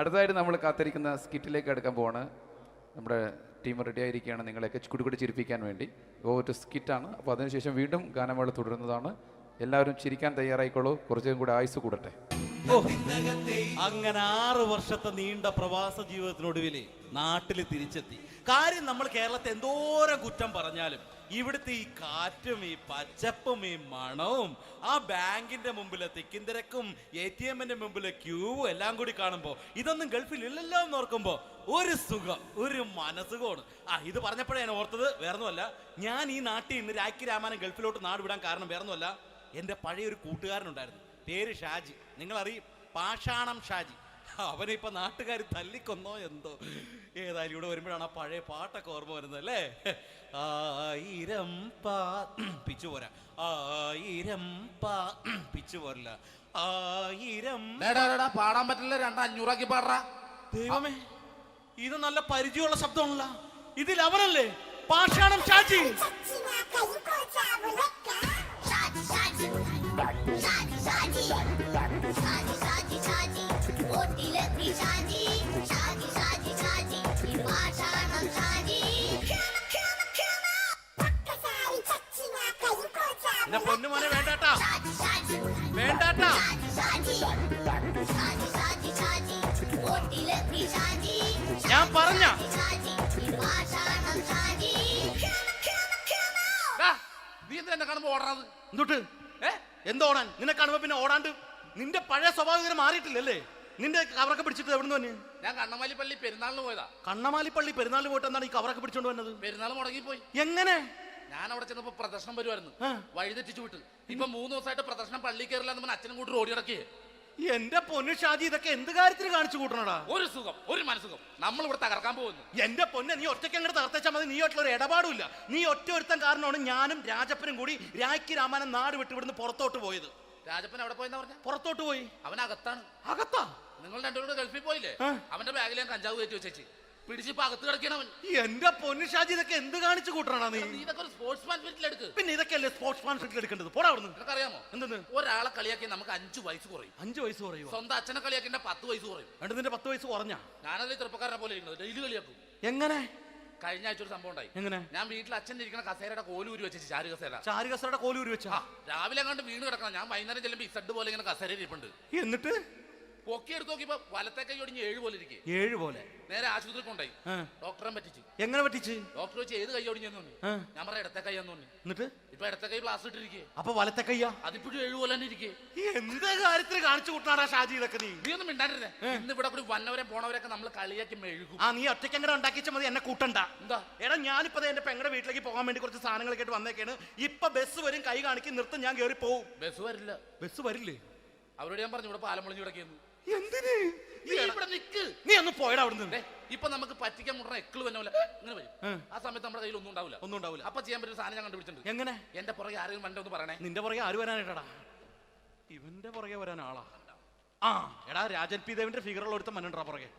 അടുത്തതായിട്ട് നമ്മൾ കാത്തിരിക്കുന്ന സ്കിറ്റിലേക്ക് എടുക്കാൻ പോവാണ്. നമ്മുടെ ടീം റെഡി ആയിരിക്കുകയാണ് നിങ്ങളെയൊക്കെ കുടുകുടി ചിരിപ്പിക്കാൻ വേണ്ടി. ഒരു സ്കിറ്റാണ്. അപ്പോൾ അതിനുശേഷം വീണ്ടും ഗാനമേള തുടരുന്നതാണ്. എല്ലാവരും ചിരിക്കാൻ തയ്യാറായിക്കോളൂ. കുറച്ചും കൂടെ ആയുസ് കൂടട്ടെ. അങ്ങനെ 6 വർഷത്തെ നീണ്ട പ്രവാസ ജീവിതത്തിനൊടുവിൽ നാട്ടിൽ തിരിച്ചെത്തി. കാര്യം നമ്മൾ കേരളത്തെ എന്തോരം കുറ്റം പറഞ്ഞാലും ഇവിടുത്തെ ഈ കാറ്റും ഈ പച്ചപ്പും ഈ മണവും ആ ബാങ്കിന്റെ മുമ്പിലെ തിക്കും തിരക്കും ATM-ന്റെ മുമ്പിലെ ക്യൂവും എല്ലാം കൂടി കാണുമ്പോൾ ഇതൊന്നും ഗൾഫിൽ ഇല്ലല്ലോ എന്ന് ഓർക്കുമ്പോൾ ഒരു സുഖം, ഒരു മനസ്സുഖമാണ്. ഇത് പറഞ്ഞപ്പോഴേ ഞാൻ ഓർത്തത് വേറൊന്നുമല്ല, ഞാൻ ഈ നാട്ടിൽ നിന്ന് രാഖി രാമായണം ഗൾഫിലോട്ട് നാട് വിടാൻ കാരണം വേറൊന്നുമല്ല, എൻ്റെ പഴയൊരു കൂട്ടുകാരനുണ്ടായിരുന്നു, പേര് ഷാജി. നിങ്ങളറിയും, പാഷാണം ഷാജി. അവനെ ഇപ്പൊ നാട്ടുകാർ തല്ലിക്കൊന്നോ എന്തോ. ഏതായാലും ഇവിടെ വരുമ്പോഴാണ് ആ പഴയ പാട്ടൊക്കെ ഓർമ്മ വരുന്നത് അല്ലേ. 1000 പിച്ചു പോരാ, 1000 പിച്ചു പോരില്ല, 1000 പാടാൻ പറ്റില്ല, 200 പാടാ. ദൈവമേ, ഇത് നല്ല പരിചയമുള്ള ശബ്ദമാണല്ലോ. ഇതിൽ അവനല്ലേ പാഷാണം ഷാജി? പൊന്നുമോനെ വേണ്ടാട്ടാ, വേണ്ടാട്ടാ. ഞാൻ പറഞ്ഞ നീ എന്താ കാണുമ്പോ ഓടാത്? എന്തൊട്ട് എന്തോടാൻ? നിന്നെ കാണുമ്പോ പിന്നെ ഓടാണ്ട് നിന്റെ പഴയ സ്വഭാവം ഇങ്ങനെ മാറിയിട്ടില്ലല്ലേ? നിന്റെ കവറൊക്കെ പിടിച്ചിട്ട് എവിടുന്ന് തന്നെ? ഞാൻ കണ്ണമാലി പള്ളി പെരുന്നാളിന് പോയതാ. കണ്ണമാലി പള്ളി പെരുന്നാളിന് പോയിട്ട് എന്താണ് ഈ കവറൊക്കെ പിടിച്ചോണ്ട് വന്നത്? പെരുന്നാൾ മുടങ്ങിപ്പോയി. എങ്ങനെ? ഞാൻ അവിടെ ചെന്നപ്പോ പ്രദർശനം വരുമായിരുന്നു, വഴിതെറ്റിച്ചു വിട്ട്. ഇപ്പൊ 3 ദിവസമായിട്ട് പ്രദർശനം പള്ളി കയറില്ല എന്ന് അച്ഛനും കൂട്ടി ഓടി ഇറക്കിയേ. എന്റെ പൊന്നു ഷാജി, ഇതൊക്കെ എന്ത് കാര്യത്തിന് കാണിച്ചു കൂട്ടണടാ? ഒരു സുഖം, ഒരു മനസുഖം. നമ്മൾ ഇവിടെ തകർക്കാൻ പോകുന്നു. എന്റെ പൊന്നെ, നീ ഒറ്റയ്ക്ക് അങ്ങോട്ട് തകർത്തേച്ചാൽ മതി. നീ ആയിട്ടുള്ള ഒരു ഇടപാടുമില്ല. നീ ഒറ്റ ഒരുത്തൻ കാരണമാണ് ഞാനും രാജപ്പനും കൂടി രാഖി രാമായണം നാട് വിട്ട് ഇവിടുന്ന് പുറത്തോട്ട് പോയത്. രാജപ്പൻ എവിടെ പോയെന്നാ പറഞ്ഞ? പുറത്തോട്ട് പോയി. അവനകത്താണ്. അകത്താ? നിങ്ങൾ രണ്ടുപേരും ഗൾഫിൽ പോയില്ലേ? അവന്റെ ബാഗിൽ ഞാൻ കഞ്ചാവ് കയറ്റി വെച്ചേച്ച് പിടിച്ചിപ്പോ അകത്ത് കിടക്കണവൻ. എന്റെ പൊന്നു ഷാജി, ഇതൊക്കെ എന്ത് കാണിച്ചു കൂട്ടണ നീ? ഇതൊക്കെ ഒരു സ്പോർട്സ്മാൻ സ്പിരിറ്റിൽ എടുക്ക്. പിന്നെ ഇതൊക്കെ അല്ലേ സ്പോർട്സ്മാൻ സ്പിരിറ്റിൽ എടുക്കേണ്ടത്? പോടാ അവിടുന്ന്. നിനക്കറിയാമോ എന്തെന്ന്? ഒരാളെ കളിയാക്കി നമുക്ക് 5 വയസ്സ് കുറയും. 5 വയസ്സ് കുറയും? സ്വന്തം അച്ഛനെ കളിയാക്കി 10 വയസ്സ് കുറയും. എന്നിട്ട് നിന്റെ 10 വയസ്സ് കുറഞ്ഞ? ഞാനല്ലേ ചെറുപ്പക്കാരനെ പോലെ ഇരിക്കുന്നത്, ഡെയിലി കളിയാക്കും. എങ്ങനെ? കഴിഞ്ഞ ആഴ്ച ഒരു സംഭവം ഉണ്ടായി. എങ്ങനെ? ഞാൻ വീട്ടിൽ അച്ഛൻ ഇരിക്കുന്ന കസേരയുടെ കോലൂരി വെച്ചു. ചാരു കസേരയുടെ കോലൂരി വെച്ചാ? രാവിലെ അങ്ങോട്ട് വീണ് കിടക്കണം. ഞാൻ വൈകുന്നേരം ചെല്ലുമ്പോ ഇസഡ് പോലെ ഇങ്ങനെ കസേര ഇരിപ്പുണ്ട്. എന്നിട്ട് പൊക്കി എടുത്ത് നോക്കിയപ്പോ വലത്തെ കൈ ഒടിഞ്ഞ് 7 പോലെ ഇരിക്കേ. 7 പോലെ? നേരെ ആശുപത്രി കൊണ്ടായി. ഡോക്ടറെ പറ്റിച്ചു. എങ്ങനെ പറ്റിച്ച്? ഡോക്ടർ വെച്ച് ഏത് കൈ ഒടിഞ്ഞെന്ന് പറഞ്ഞു. ഞാൻ പറയാം ഇടത്തെ കൈ എന്ന് പറഞ്ഞു. എന്നിട്ട് ഇപ്പൊ ഇടത്തെ കൈ പ്ലാസ്റ്റർ ഇട്ടിരിക്കേ. അപ്പൊ വലത്തെ കയ്യാ? അതിപ്പോഴും 7 പോലെ തന്നെ ഇരിക്കേ. എന്ത് കാര്യത്തിന് കാണിച്ചു കൂട്ടാടാ ഷാജി ഇതൊക്കെ? നീ ഒന്നും മിണ്ടാണ്ടിരുന്നേ. ഇന്ന് ഇവിടെ കൂടി വന്നവരെ പോണവരൊക്കെ നമ്മൾ കളിയാക്കി മെഴുകും. നീ ഒറ്റയ്ക്ക് അങ്ങനെ ഉണ്ടാക്കിച്ചാൽ മതി, എന്നെ കൂട്ടണ്ട. എന്താ? എടാ, ഞാനിപ്പോ എന്റെ പെങ്ങളുടെ വീട്ടിലേക്ക് പോകാൻ വേണ്ടി കുറച്ച് സാധനങ്ങളൊക്കെ ആയിട്ട് വന്നേക്കാണ്. ഇപ്പൊ ബസ് വരും, കൈ കാണിക്കും, നിർത്തും, ഞാൻ കയറി പോവും. ബസ് വരില്ല. ബസ് വരില്ലേ? അവരോട് ഞാൻ പറഞ്ഞു ഇവിടെ പാലം പൊളിഞ്ഞു കിടക്കുന്നു. എന്തിന്? നീ ഒന്ന് പോയടാ അവിടുന്ന്. ഇപ്പൊ നമുക്ക് പറ്റിക്കാൻ മുടണ എക്കള് വന്നോല ഇങ്ങനെ വരും. ആ സമയത്ത് നമ്മുടെ കയ്യിൽ ഒന്നും ഉണ്ടാവില്ല. അപ്പൊ ചെയ്യാൻ പറ്റുന്ന സാധനം ഞാൻ കണ്ടുപിടിച്ചിട്ടുണ്ട്. എങ്ങനെ? എന്റെ പുറകെ ആരെങ്കിലും വണ്ടി ഒന്ന് പറയണേ. നിന്റെ പുറകെ ആര് വരാനായിട്ടാടാ? ഇവന്റെ പുറകെ വരാൻ ആളാ? എടാ, രാജൻ പി ദേവിന്റെ ഫിഗറുള്ള ഒരുത്ത മനുണ്ടാ പുറകെ.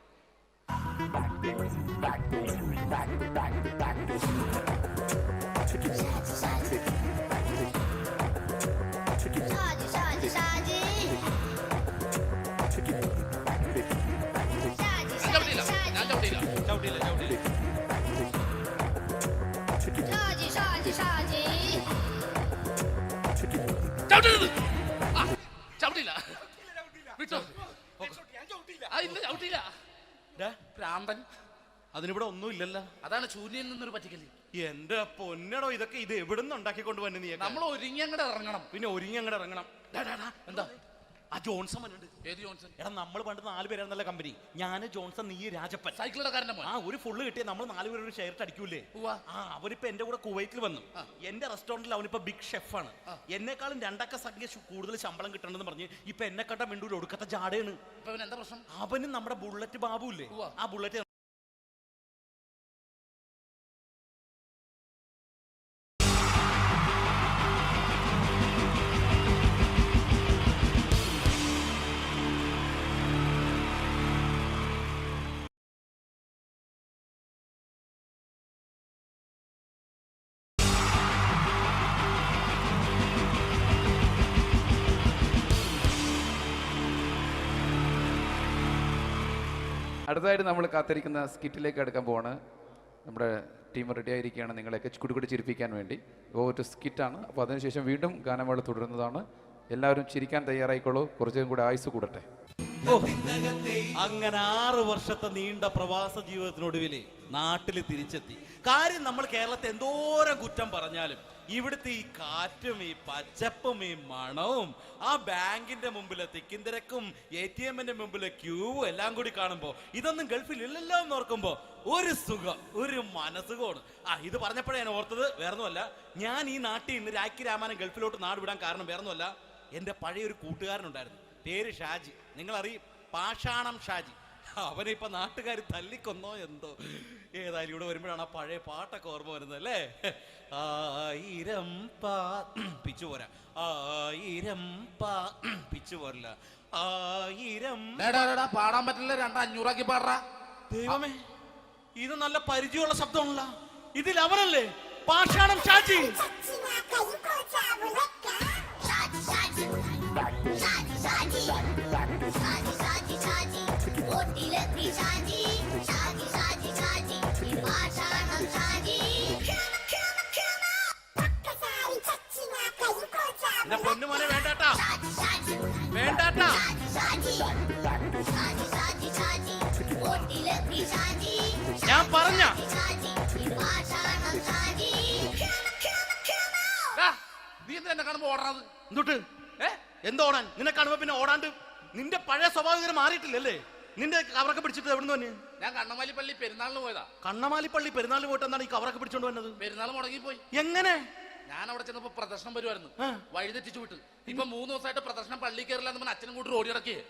അതിനിവിടെ ഒന്നും ഇല്ലല്ലോ. അതാണ് ശൂന്യൻ നിന്നൊരു പറ്റിക്കല്. എന്റെ പൊന്നടോ, ഇതൊക്കെ ഇത് എവിടുന്ന് ഉണ്ടാക്കിക്കൊണ്ട് വന്നെ നീ? നമ്മൾ ഒരുങ്ങി അങ്ങോട്ട് ഇറങ്ങണം. പിന്നെ ഒരുങ്ങി അങ്ങോട്ട് ഇറങ്ങണം. എന്താ? ആ ജോൺസൺ വന്നിട്ടുണ്ട്. ഏത് ജോൺസൺ? എടാ, നമ്മൾ പണ്ട് 4 പേരായിരുന്നല്ല കമ്പനി. ഞാന്, ജോൺസൺ, നീ, രാജപ്പൻ. സൈക്കിളുടെ കാരന്റെ മോൻ. ഒരു ഫുള്ള് കിട്ടിയ നമ്മൾ 4 പേര് ഒരു ഷെയർട്ട് അടിക്കൂലേ? അവനിപ്പോ എന്റെ കൂടെ കുവൈറ്റിൽ വന്നു. എന്റെ റെസ്റ്റോറന്റിൽ അവനിപ്പോ ബിഗ് ഷെഫാണ്. എന്നെക്കാളും 2 അക്ക സംഖ്യ കൂടുതൽ ശമ്പളം കിട്ടണമെന്ന് പറഞ്ഞ് ഇപ്പൊ എന്നെ കണ്ട മിണ്ടൂര് ഒടുക്കത്തെ ജാടയാണ്. എന്താ പ്രശ്നം? അവന് നമ്മുടെ ബുള്ളറ്റ് ബാബു ഇല്ലേ, ആ ബുള്ളറ്റ് അടുത്തതായിട്ട് നമ്മൾ കാത്തിരിക്കുന്ന സ്കിറ്റിലേക്ക് അടുക്കാൻ പോവാണ്. നമ്മുടെ ടീം റെഡി ആയിരിക്കുകയാണ് നിങ്ങളെയൊക്കെ കുടുകുടി ചിരിപ്പിക്കാൻ വേണ്ടി. ഒരു സ്കിറ്റാണ്. അപ്പോൾ അതിനുശേഷം വീണ്ടും ഗാനമേള തുടരുന്നതാണ്. എല്ലാവരും ചിരിക്കാൻ തയ്യാറായിക്കോളൂ. കുറച്ചും കൂടെ ആയുസ് കൂടട്ടെ. അങ്ങനെ 6 വർഷത്തെ നീണ്ട പ്രവാസ ജീവിതത്തിനൊടുവിൽ നാട്ടിൽ തിരിച്ചെത്തി. കാര്യം നമ്മൾ കേരളത്തെ എന്തോരം കുറ്റം പറഞ്ഞാലും ഇവിടുത്തെ ഈ കാറ്റും ഈ പച്ചപ്പും ഈ മണവും ആ ബാങ്കിന്റെ മുമ്പിലെ തിക്കും തിരക്കും ATM-ന്റെ മുമ്പിലെ ക്യൂവും എല്ലാം കൂടി കാണുമ്പോൾ ഇതൊന്നും ഗൾഫിൽ ഇല്ലല്ലോ എന്ന് ഓർക്കുമ്പോ ഒരു സുഖം, ഒരു മനസുഖമാണ്. ഇത് പറഞ്ഞപ്പോഴേ ഞാൻ ഓർത്തത് വേറൊന്നുമല്ല, ഞാൻ ഈ നാട്ടിൽ നിന്ന് രാഖി രാമാനം ഗൾഫിലോട്ട് നാട് വിടാൻ കാരണം വേറൊന്നുമല്ല, എൻ്റെ പഴയൊരു കൂട്ടുകാരനുണ്ടായിരുന്നു, പേര് ഷാജി. നിങ്ങളറിയും, പാഷാണം ഷാജി. അവനിപ്പോ നാട്ടുകാർ തല്ലിക്കൊന്നോ എന്തോ. ഏതായാലും ഇവിടെ വരുമ്പോഴാണ് ആ പഴയ പാട്ടൊക്കെ ഓർമ്മ വരുന്നത് അല്ലേ. 1000 പിച്ചു പോരാ, 1000 പിച്ചു പോരല്ല, 1000 പാടാൻ പറ്റില്ല, 200 പാടാ. ദൈവമേ, ഇത് നല്ല പരിചയമുള്ള ശബ്ദമാണല്ലോ. ഇതിൽ അവനല്ലേ പാഷാണം ഷാജി? എന്റെ പൊന്നുമോനെ വേണ്ടാട്ടാ, വേണ്ടാട്ടാ. ഞാൻ പറഞ്ഞ നീ എന്തിനാ എന്നെ കാണുമ്പോ ഓടണത്? എന്തൊട്ട് എന്തോടാൻ? നിന്നെ കാണുമ്പോ പിന്നെ ഓടാണ്ട് നിന്റെ പഴയ സ്വഭാവം ഇങ്ങനെ മാറിയിട്ടില്ലല്ലേ? നിന്റെ കവറൊക്കെ പിടിച്ചിട്ട് എവിടുന്ന് തന്നെ? ഞാൻ കണ്ണമാലി പള്ളി പെരുന്നാളിന് പോയതാ. കണ്ണമാലി പള്ളി പെരുന്നാളിന് പോയിട്ട് എന്താണ് ഈ കവറൊക്കെ പിടിച്ചോണ്ട് വന്നത്? പെരുന്നാൾ മുടങ്ങിപ്പോയി. എങ്ങനെ? ഞാൻ അവിടെ ചെന്നപ്പോ പ്രദർശനം വരുമായിരുന്നു, വഴിതെറ്റിച്ചു വിട്ടു. ഇപ്പൊ 3 ദിവസമായിട്ട് പ്രദർശനം പള്ളി കയറില്ല എന്ന് അച്ഛനും കൂട്ടി ഓടി ഇറക്കിയേ.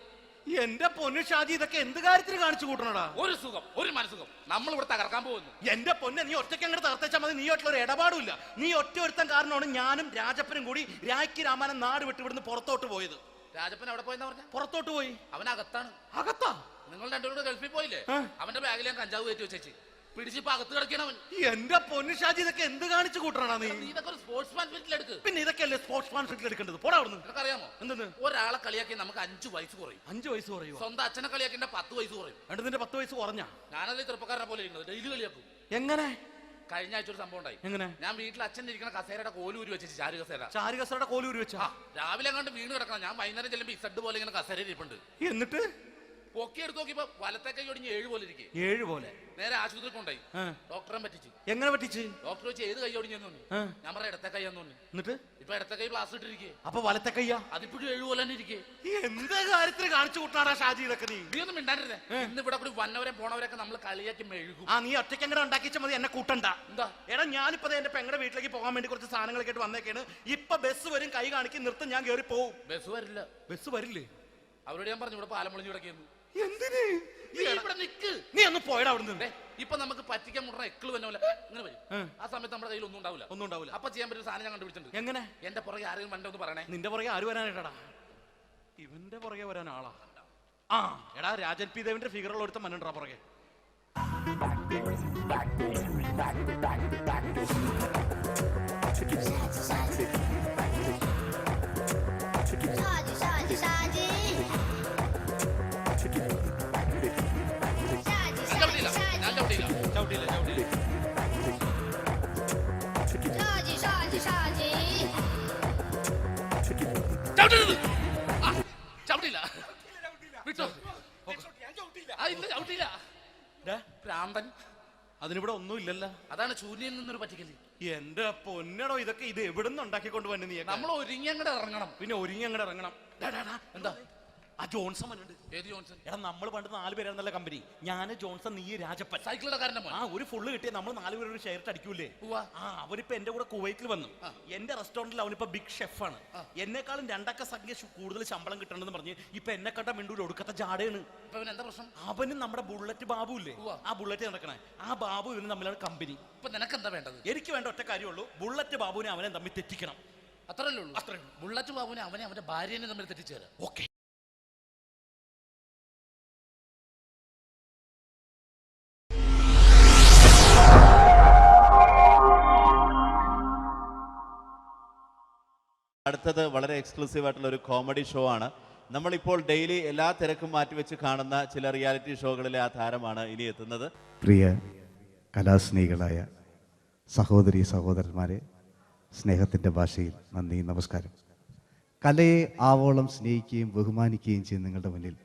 എന്റെ പൊന്നു ഷാജി, ഇതൊക്കെ എന്ത് കാര്യത്തിന് കാണിച്ചു കൂട്ടണടാ? ഒരു സുഖം, ഒരു മനസുഖം. നമ്മൾ ഇവിടെ തകർക്കാൻ പോകുന്നു. എന്റെ പൊന്നെ, നീ ഒറ്റയ്ക്ക് അങ്ങോട്ട് തകർത്തേച്ചാൽ മതി. നീ ഒറ്റ ഒരു ഇടപാടുമില്ല. നീ ഒറ്റ ഒരുത്തൻ കാരണമാണ് ഞാനും രാജപ്പനും കൂടി രാഖി രാമാനം നാട് വിട്ട് ഇവിടുന്ന് പുറത്തോട്ട് പോയത്. രാജപ്പൻ എവിടെ പോയെന്നാ പറഞ്ഞ? പുറത്തോട്ട് പോയി. അവനകത്താണ്. അകത്താ? നിങ്ങൾ രണ്ടുപേരും ഗൾഫിൽ പോയില്ലേ? അവന്റെ ബാഗിൽ ഞാൻ കഞ്ചാവ് കയറ്റി വെച്ചേച്ച് പിടിച്ചിപ്പോ അകത്ത് കിടക്കണവൻ. എന്റെ പൊന്നു ഷാജി, ഇതൊക്കെ എന്ത് കാണിച്ചു കൂട്ടണ നീ? ഇതൊക്കെ ഒരു സ്പോർട്സ്മാൻ ഫീൽഡിൽ എടുക്ക്. പിന്നെ ഇതൊക്കെയല്ലേ സ്പോർട്സ്മാൻ ഫീൽഡിൽ എടുക്കേണ്ടത്? പോടാ അവിടുന്ന്. നിനക്കറിയാമോ എന്തെന്ന്? ഒരാളെ കളിയാക്കി നമുക്ക് 5 വയസ്സ് കുറയും. 5 വയസ്സ് കുറയും? സ്വന്തം അച്ഛനെ കളിയാക്കി 10 വയസ്സ് കുറയും. നിന്റെ 10 വയസ്സ് കുറഞ്ഞാ? ഞാനത് ചെറുപ്പക്കാരനെ പോലെ ഇരിക്കുന്നത്, ഡെയിലി കളിയാക്കും. എങ്ങനെ? കഴിഞ്ഞ ആഴ്ച ഒരു സംഭവം ഉണ്ടായി. എങ്ങനെ? ഞാൻ വീട്ടിൽ അച്ഛൻ ഇരിക്കുന്ന കസേരയുടെ കോലൂരി വെച്ചിട്ട്, ചാരു കസേര. ചാരു കസേരയുടെ കോലൂരി വെച്ചാ? രാവിലെ അങ്ങോട്ട് വീണ് കിടക്കണം. ഞാൻ വൈകുന്നേരം ചെല്ലുമ്പോ ഇസഡ് പോലെ ഇങ്ങനെ കസേര ഇരിപ്പുണ്ട്. എന്നിട്ട് പൊക്കി എടുത്ത് നോക്കിയപ്പോ വലത്തെ കൈ ഒടിഞ്ഞ് 7 പോലെ ഇരിക്കും. 7 പോലെ? നേരെ ആശുപത്രി കൊണ്ടായി. ഡോക്ടറെ പറ്റിച്ചു. എങ്ങനെ പറ്റിച്ച്? ഡോക്ടർ വെച്ച് ഏത് കൈ ഒടിഞ്ഞെന്ന് പറഞ്ഞു. ഞാൻ പറഞ്ഞ ഇടത്തെ കൈയാന്ന് പറഞ്ഞു. എന്നിട്ട് ഇപ്പൊ ഇടത്തെ കൈ പ്ലാസ്റ്റർ ഇട്ടിരിക്കേ. അപ്പൊ വലത്തെ കൈയാ? അതിപ്പോഴും 7 പോലെ തന്നെ ഇരിക്കേ. എന്ത് കാര്യത്തിന് കാണിച്ചു കൂട്ടാടാ ഷാജി ഇതൊക്കെ നീ? നീ ഒന്നും മിണ്ടാണ്ടിരുന്നേ. ഇന്ന് ഇവിടെ കൂടി വന്നവരെ പോണവരൊക്കെ നമ്മൾ കളിയാക്കി മെഴുകും. നീ ഒറ്റയ്ക്ക് അങ്ങനെ ഉണ്ടാക്കിച്ച മതി, എന്നെ കൂട്ടണ്ട. എന്താ? എടാ, ഞാനിപ്പോ എന്റെ പെങ്ങളുടെ വീട്ടിലേക്ക് പോകാൻ വേണ്ടി കുറച്ച് സാധനങ്ങളൊക്കെ ആയിട്ട് വന്നേക്കാണ്. ഇപ്പൊ ബസ് വരും, കൈ കാണിക്കും, നിർത്തും, ഞാൻ കയറി പോവും. ബസ് വരില്ല. ബസ് വരില്ലേ? അവരോട് ഞാൻ പറഞ്ഞു ഇവിടെ പാലം പൊളിഞ്ഞു കിടക്കുന്നു. എന്തിന്? ഇവിടെ നിക്ക്. നീ ഒന്ന് പോയടാ അവിടുന്ന്. ഇപ്പൊ നമുക്ക് പറ്റിക്കാൻ മുട്ട എക്കള് വന്ന പോലെ ഇങ്ങനെ വരും. ആ സമയത്ത് നമ്മുടെ കയ്യിൽ ഒന്നും ഉണ്ടാവില്ല. ഒന്നും ഉണ്ടാവില്ല. അപ്പൊ ചെയ്യാൻ പറ്റുന്ന സാധനം ഞാൻ കണ്ടുപിടിച്ചിട്ടുണ്ട്. എങ്ങനെ? എന്റെ പുറകെ ആരെങ്കിലും വണ്ടി ഒന്ന് പറയണേ. നിന്റെ പുറകെ ആര് വരാനായിട്ടാ? ഇവന്റെ പുറകെ വരാൻ ആളാ? എടാ, രാജൻ പി ദേവിന്റെ ഫിഗറുള്ള ഒരുത്ത മനുണ്ടാ പുറകെ. അതിനിവിടെ ഒന്നും ഇല്ലല്ലോ. അതാണ് ശൂന്യയിൽ നിന്നൊരു പറ്റിക്കല്. എന്റെ പൊന്നടോ, ഇതൊക്കെ ഇത് എവിടുന്ന് ഉണ്ടാക്കിക്കൊണ്ട് വന്നു നീ? നമ്മൾ ഒരുങ്ങി അങ്ങോട്ട് ഇറങ്ങണം. പിന്നെ ഒരുങ്ങി അങ്ങോട്ട് ഇറങ്ങണം. എന്താ? ആ ജോൺസൺ വന്നിട്ടുണ്ട്. ഏത് ജോൺസൺ? എടാ, നമ്മൾ പണ്ട് 4 പേരായിരുന്നല്ല കമ്പനി. ഞാൻ, ജോൺസൺ, നീ, രാജപ്പൻ. സൈക്കിളുടെ കാരന്റെ മോൻ. ഒരു ഫുള്ള് കിട്ടിയ നമ്മൾ 4 പേര് ഒരു ഷെയർ അടിക്കൂലേ? അവനിപ്പോ എന്റെ കൂടെ കുവൈറ്റിൽ വന്നു. എന്റെ റെസ്റ്റോറന്റിൽ അവനിപ്പോ ബിഗ് ഷെഫാണ്. എന്നെക്കാളും 2 അക്ക സംഖ്യ കൂടുതൽ ശമ്പളം കിട്ടണമെന്ന് പറഞ്ഞ് ഇപ്പൊ എന്നെ കണ്ട മിണ്ടൂര് ഒടുക്കത്തെ ജാടയാണ്. എന്താ പ്രശ്നം? അവനും നമ്മുടെ ബുള്ളറ്റ് ബാബു ഇല്ലേ, ആ ബുള്ളറ്റ് നടക്കണേ, ആ ബാബു ഇവനും തമ്മിലാണ് കമ്പനി. ഇപ്പൊ നിനക്ക് എന്താ വേണ്ടത്? എനിക്ക് വേണ്ട ഒറ്റ കാര്യമുള്ളൂ, ബുള്ളറ്റ് ബാബുവിനെ അവനെ തമ്മിൽ തെറ്റിക്കണം. അത്രയല്ലേ ഉള്ളൂ? അത്രേ. ബുള്ളറ്റ് ബാബുവിനെ അവന്റെ ഭാര്യനെ തമ്മിൽ തെറ്റിച്ചേരാം. ഓക്കെ. അടുത്തത് വളരെ എക്സ്ക്ലൂസീവ് ആയിട്ടുള്ള ഒരു കോമഡി ഷോ ആണ്. നമ്മളിപ്പോൾ ഡെയിലി എല്ലാ തിരക്കും മാറ്റിവെച്ച് കാണുന്ന ചില റിയാലിറ്റി ഷോകളിലെ ആ താരമാണ് ഇനി എത്തുന്നത്. പ്രിയ കലാസ്നേഹികളായ സഹോദരി സഹോദരന്മാരെ, സ്നേഹത്തിൻ്റെ ഭാഷയിൽ നന്ദി, നമസ്കാരം. കലയെ ആവോളം സ്നേഹിക്കുകയും ബഹുമാനിക്കുകയും ചെയ്യുന്ന നിങ്ങളുടെ മുന്നിൽ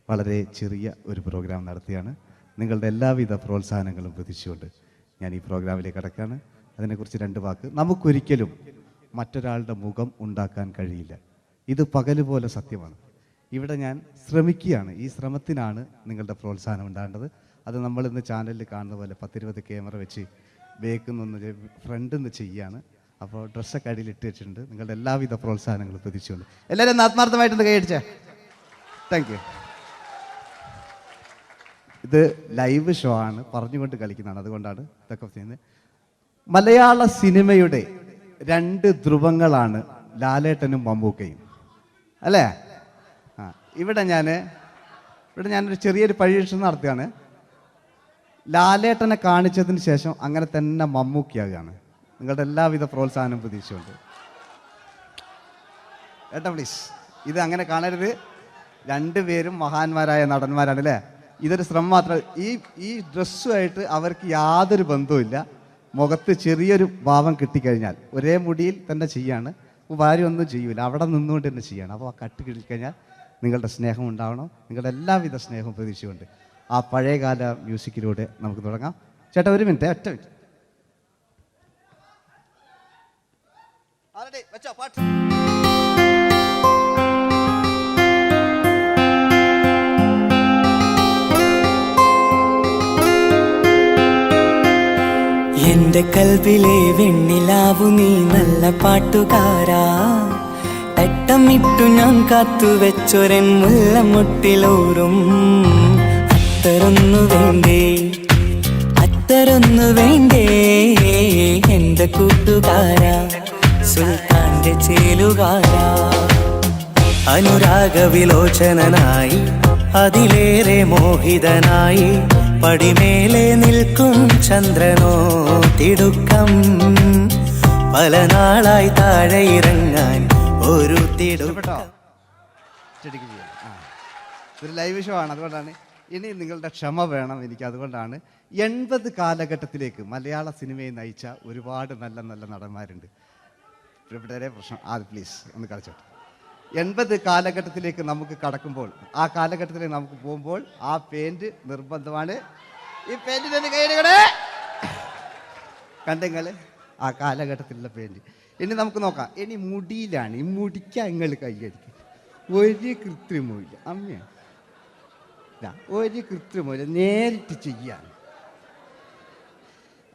വളരെ ചെറിയ ഒരു പ്രോഗ്രാം നടത്തിയാണ്. നിങ്ങളുടെ എല്ലാവിധ പ്രോത്സാഹനങ്ങളും പ്രതീക്ഷിച്ചുകൊണ്ട് ഞാൻ ഈ പ്രോഗ്രാമിലേക്ക് കടക്കുകയാണ്. അതിനെക്കുറിച്ച് 2 വാക്ക്. നമുക്കൊരിക്കലും മറ്റൊരാളുടെ മുഖം ഉണ്ടാക്കാൻ കഴിയില്ല. ഇത് പകലുപോലെ സത്യമാണ്. ഇവിടെ ഞാൻ ശ്രമിക്കുകയാണ്. ഈ ശ്രമത്തിനാണ് നിങ്ങളുടെ പ്രോത്സാഹനം ഉണ്ടാകേണ്ടത്. അത് നമ്മളിന്ന് ചാനലിൽ കാണുന്ന പോലെ 10-20 ക്യാമറ വെച്ച് ബേക്കുന്നൊന്ന് ഫ്രണ്ടിൽ നിന്ന് ചെയ്യുകയാണ്. അപ്പോൾ ഡ്രസ്സൊക്കെ അടിയിൽ ഇട്ട് വെച്ചിട്ടുണ്ട്. നിങ്ങളുടെ എല്ലാവിധ പ്രോത്സാഹനങ്ങളും പ്രതീക്ഷിച്ചുകൊണ്ട് എല്ലാവരും ആത്മാർത്ഥമായിട്ടൊന്ന് കൈയടിച്ചേ. Thank you. ഇത് ലൈവ് ഷോ ആണ്, പറഞ്ഞുകൊണ്ട് കളിക്കുന്നതാണ്, അതുകൊണ്ടാണ് ഇതൊക്കെ ചെയ്യുന്നത്. മലയാള സിനിമയുടെ 2 ധ്രുവങ്ങളാണ് ലാലേട്ടനും മമ്മൂക്കയും, അല്ലേ? ഇവിടെ ഞാനൊരു ചെറിയൊരു പരീക്ഷണം നടത്തുകയാണ്. ലാലേട്ടനെ കാണിച്ചതിന് ശേഷം അങ്ങനെ തന്നെ മമ്മൂക്കയാകുകയാണ്. നിങ്ങളുടെ എല്ലാവിധ പ്രോത്സാഹനം പ്രതീക്ഷിച്ചുകൊണ്ട് ഏട്ടാ പ്ലീസ്, ഇത് അങ്ങനെ കാണരുത്. 2 പേരും മഹാന്മാരായ നടന്മാരാണ്, അല്ലേ? ഇതൊരു ശ്രമം മാത്രം. ഈ ഡ്രസ്സുമായിട്ട് അവർക്ക് യാതൊരു ബന്ധവുമില്ല. മുഖത്ത് ചെറിയൊരു ഭാവം കിട്ടിക്കഴിഞ്ഞാൽ ഒരേ മുടിയിൽ തന്നെ ചെയ്യാണ്. ഭാര്യ ഒന്നും ചെയ്യൂല, അവിടെ നിന്നുകൊണ്ട് തന്നെ ചെയ്യണം. അപ്പോൾ ആ കട്ട് കിട്ടിക്കഴിഞ്ഞാൽ നിങ്ങളുടെ സ്നേഹം ഉണ്ടാവണം. നിങ്ങളുടെ എല്ലാവിധ സ്നേഹവും പ്രതീക്ഷിച്ചുകൊണ്ട് ആ പഴയകാല മ്യൂസിക്കിലൂടെ നമുക്ക് തുടങ്ങാം. ചേട്ടാ ഒരു മിനിറ്റ്, ഒറ്റ മിനിറ്റ്. എന്റെ കൽവിലെ വെണ്ണിലാവു നീ നല്ല പാട്ടുകാരാ, തട്ടമിട്ടു ഞാൻ കാത്തുവെച്ചൊരൻ മുല്ലമുട്ടിലോറും. അത്തരൊന്നു വേണ്ടേ എന്റെ കൂട്ടുകാരാ, സുൽത്താന്റെ ചേലുകാരാ. അനുരാഗവിലോചനായി അതിലേറെ മോഹിതനായി പടിമേലെ നിൽക്കും ചന്ദ്രനോ തിടുക്കം. പല നാളായി താഴെ ഇറങ്ങാൻ ഒരു തിടുക്കം. ഇതൊരു ലൈവ് ഷോ ആണ്, അതുകൊണ്ടാണ്. ഇനി നിങ്ങളുടെ ക്ഷമ വേണം എനിക്ക്. അതുകൊണ്ടാണ് 80 കാലഘട്ടത്തിലേക്ക് മലയാള സിനിമയെ നയിച്ച ഒരുപാട് നല്ല നല്ല നടന്മാരുണ്ട്. ഇവിടെ പ്രശ്നം പ്ലീസ് ഒന്ന് കളിച്ചോട്ടെ. 80 കാലഘട്ടത്തിലേക്ക് നമുക്ക് കടക്കുമ്പോൾ, ആ കാലഘട്ടത്തിലേക്ക് നമുക്ക് പോകുമ്പോൾ ആ പെയിന്റ് നിർബന്ധമാണ്. ഈ പെയിന്റിന് കൈയ്യടികളെ കണ്ടെങ്കിൽ ആ കാലഘട്ടത്തിലുള്ള പെയിന്റ്. ഇനി നമുക്ക് നോക്കാം. ഇനി മുടിയിലാണ്. ഈ മുടിക്കാൻ നിങ്ങൾ കൈയ്യടിക്കും. ഒരു കൃത്രിമമില്ല അമ്മയാണ്, ഒരു കൃത്രിമമില്ല. നേരിട്ട് ചെയ്യാൻ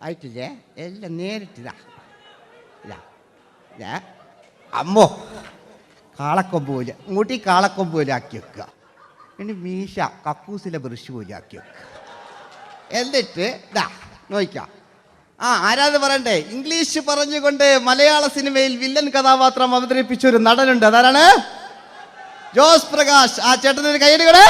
ആയിട്ടില്ലേ? എല്ലാം നേരിട്ടിതാ. അമ്മോ കാളക്കൊമ്പ് പോലെ മുടി കാളക്കൊമ്പ് പോലെ ആക്കി വെക്കുക. ഇനി മീശ കക്കൂസിലെ ബ്രഷ് പോലെ ആക്കി വെക്കുക. എന്നിട്ട് നോക്കാം. ആരാത് പറയണ്ടേ? ഇംഗ്ലീഷ് പറഞ്ഞുകൊണ്ട് മലയാള സിനിമയിൽ വില്ലൻ കഥാപാത്രം അവതരിപ്പിച്ച ഒരു നടനുണ്ട്. അതാരാണ്? ജോസ് പ്രകാശ്. ആ ചേട്ടനൊരു കൈയ്യടികളെ.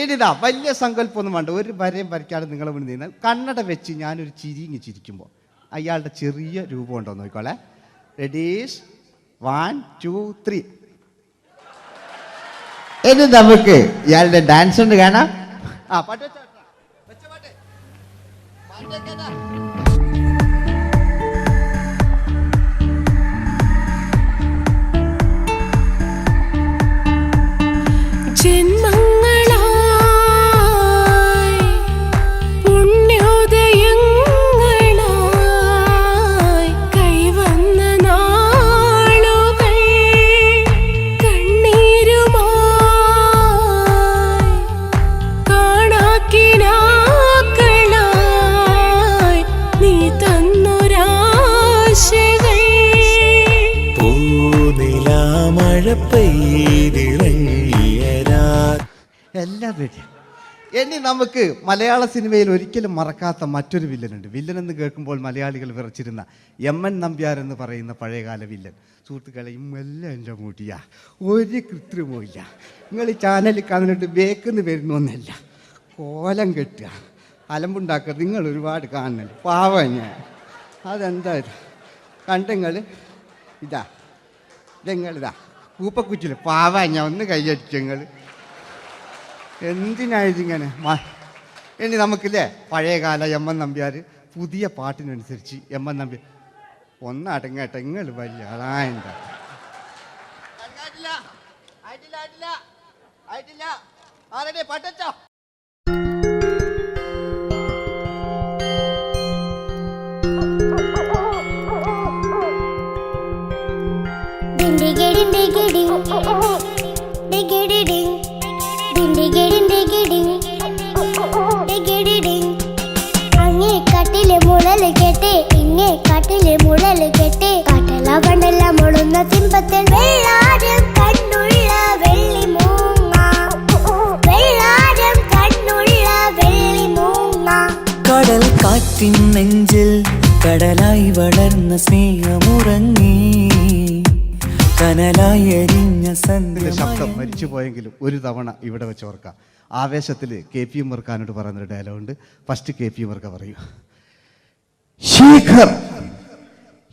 ഇനിതാ വലിയ സങ്കല്പമൊന്നും വേണ്ട, ഒരു വരയും വരയ്ക്കാതെ നിങ്ങളെ മുന്നിൽ നിന്ന് കണ്ണട വെച്ച് ഞാനൊരു ചിരിങ്ങി ചിരിക്കുമ്പോൾ അയാളുടെ ചെറിയ രൂപം ഉണ്ടോ നോക്കിക്കോളെ. റെഡീസ് 1 2 3. ഇനി നമുക്ക് ഇയാളുടെ ഡാൻസ് ഉണ്ട് കാണാം. പാട്ട് വെച്ച പാട്ട് ജന്മങ്ങളായി പുണ്യോദയങ്ങളായി കൈവന്ന നാളുകൾ കണ്ണീരുമായി കാണാക്കിനാക്കളായി നീ തന്നൊരാശകൾ. പൂനിലാമഴ പെയ്തിറങ്ങിയരാ. എല്ലാം റെഡി. ഇനി നമുക്ക് മലയാള സിനിമയിൽ ഒരിക്കലും മറക്കാത്ത മറ്റൊരു വില്ലനുണ്ട്. വില്ലൻ എന്ന് കേൾക്കുമ്പോൾ മലയാളികൾ വിറച്ചിരുന്ന MN നമ്പ്യാർ എന്ന് പറയുന്ന പഴയകാല വില്ലൻ. സുഹൃത്തുക്കളെ, എല്ലാം എൻ്റെ മുടിയാ, ഒരു കൃത്രിമമില്ല. നിങ്ങൾ ഈ ചാനലിൽ കാണുന്നിട്ട് ബേക്കെന്ന് വരുന്നൊന്നല്ല, കോലം കെട്ടുക, അലമ്പുണ്ടാക്കുക. നിങ്ങൾ ഒരുപാട് കാണുന്നുണ്ട്. പാവം ഞാൻ. അതെന്താ കണ്ടെങ്കിൽ ഇതാ, ഇതെങ്ങളിതാ കൂപ്പക്കുറ്റില്ല പാവ ഞാൻ ഒന്ന് കൈയടിച്ചങ്ങൾ എന്തിനായതിങ്ങനെ ഇനി നമുക്കില്ലേ പഴയകാല എം എൻ നമ്പ്യാർ പുതിയ പാട്ടിനനുസരിച്ച് എം എൻ നമ്പ്യാർ ഒന്ന് അടങ്ങട്ടെ നിങ്ങൾ വലിയ ആളായണ്ട പാട്ടോ അങ്ങേ കാട്ടിലെ മുഴല് കേട്ട് ഇങ്ങേ കാട്ടിലെ മുഴല് കേട്ട് കാട്ടല പണ്ടല്ല മുളുന്ന സിംഹത്തിൽ വെള്ളാരം കണ്ണുള്ള വെള്ളി മൂങ്ങ വെള്ളാരം കണ്ണുള്ള വെള്ളി മൂങ്ങ കടൽ കാറ്റിൻ നെഞ്ചിൽ കടലായി വളർന്ന സ്നേഹമുറങ്ങി കനലായി എരിഞ്ഞ ഇതിന്റെ ശബ്ദം സന്ധ്യ മരിച്ചു പോയെങ്കിലും ഒരു തവണ ഇവിടെ വെച്ച് ഓർക്കാം ആവേശത്തിൽ കെ പി എം വർക്കാനോട് പറയുന്നൊരു ഡയലോഗുണ്ട് ഫസ്റ്റ് കെ പി എം വർക്ക പറയൂ ശേഖർ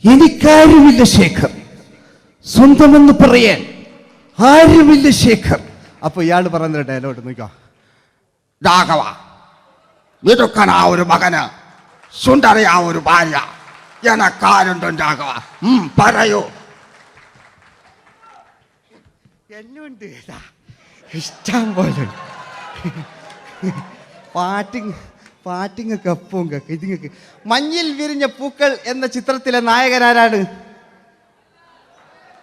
എനിക്കാരുമില്ല ശേഖർ സ്വന്തമെന്ന് പറയാൻ ആരുമില്ല ശേഖർ അപ്പൊ ഇയാൾ പറയുന്നൊരു ഡയലോഗ് നോക്കാം രാഘവ മിടുക്കൻ ആ ഒരു മകന് സുന്ദര ആ ഒരു ഭാര്യ എനക്കാരുണ്ടോ രാഘവ പറയൂ എന്നുണ്ട് ഇഷ്ടം പോലെ പാട്ടിങ്ങൊക്കെ അപ്പവും കേക്ക് ഇതിങ്ങക്ക് മഞ്ഞിൽ വിരിഞ്ഞ പൂക്കൾ എന്ന ചിത്രത്തിലെ നായകനാരാണ്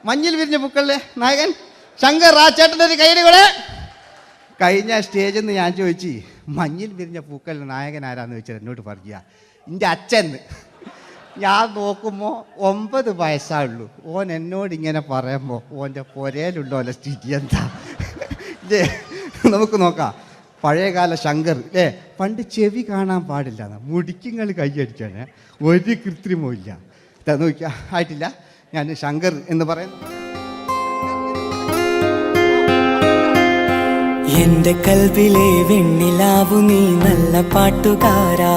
മഞ്ഞിൽ വിരിഞ്ഞ പൂക്കളിലെ നായകൻ ശങ്കർ ആ ചേട്ടൻ്റെ ഒരു കൈയുടെ കൂടെ കഴിഞ്ഞ സ്റ്റേജിൽ നിന്ന് ഞാൻ ചോദിച്ചു മഞ്ഞിൽ വിരിഞ്ഞ പൂക്കളിലെ നായകൻ ആരാന്ന് ചോദിച്ചാൽ എന്നോട് പറയുക എൻ്റെ അച്ഛൻ ഞാൻ നോക്കുമ്പോൾ 9 വയസ്സായുള്ളൂ ഓൻ എന്നോട് ഇങ്ങനെ പറയുമ്പോൾ ഓൻ്റെ പുരയിലുള്ള ഓലെ സ്ഥിതി എന്താ ഇല്ലേ നമുക്ക് നോക്കാം പഴയകാല ശങ്കർ അല്ലേ പണ്ട് ചെവി കാണാൻ പാടില്ല മുടിക്കുങ്ങൾ കൈയടിക്കാണ് ഒരു കൃത്രിമവും ഇല്ല ഇതാ നോക്കിയാ ആയിട്ടില്ല ഞാൻ ശങ്കർ എന്ന് പറയുന്നു എന്റെ കൽവിലെ വെണ്ണിലാവു നീ നല്ല പാട്ടുകാരാ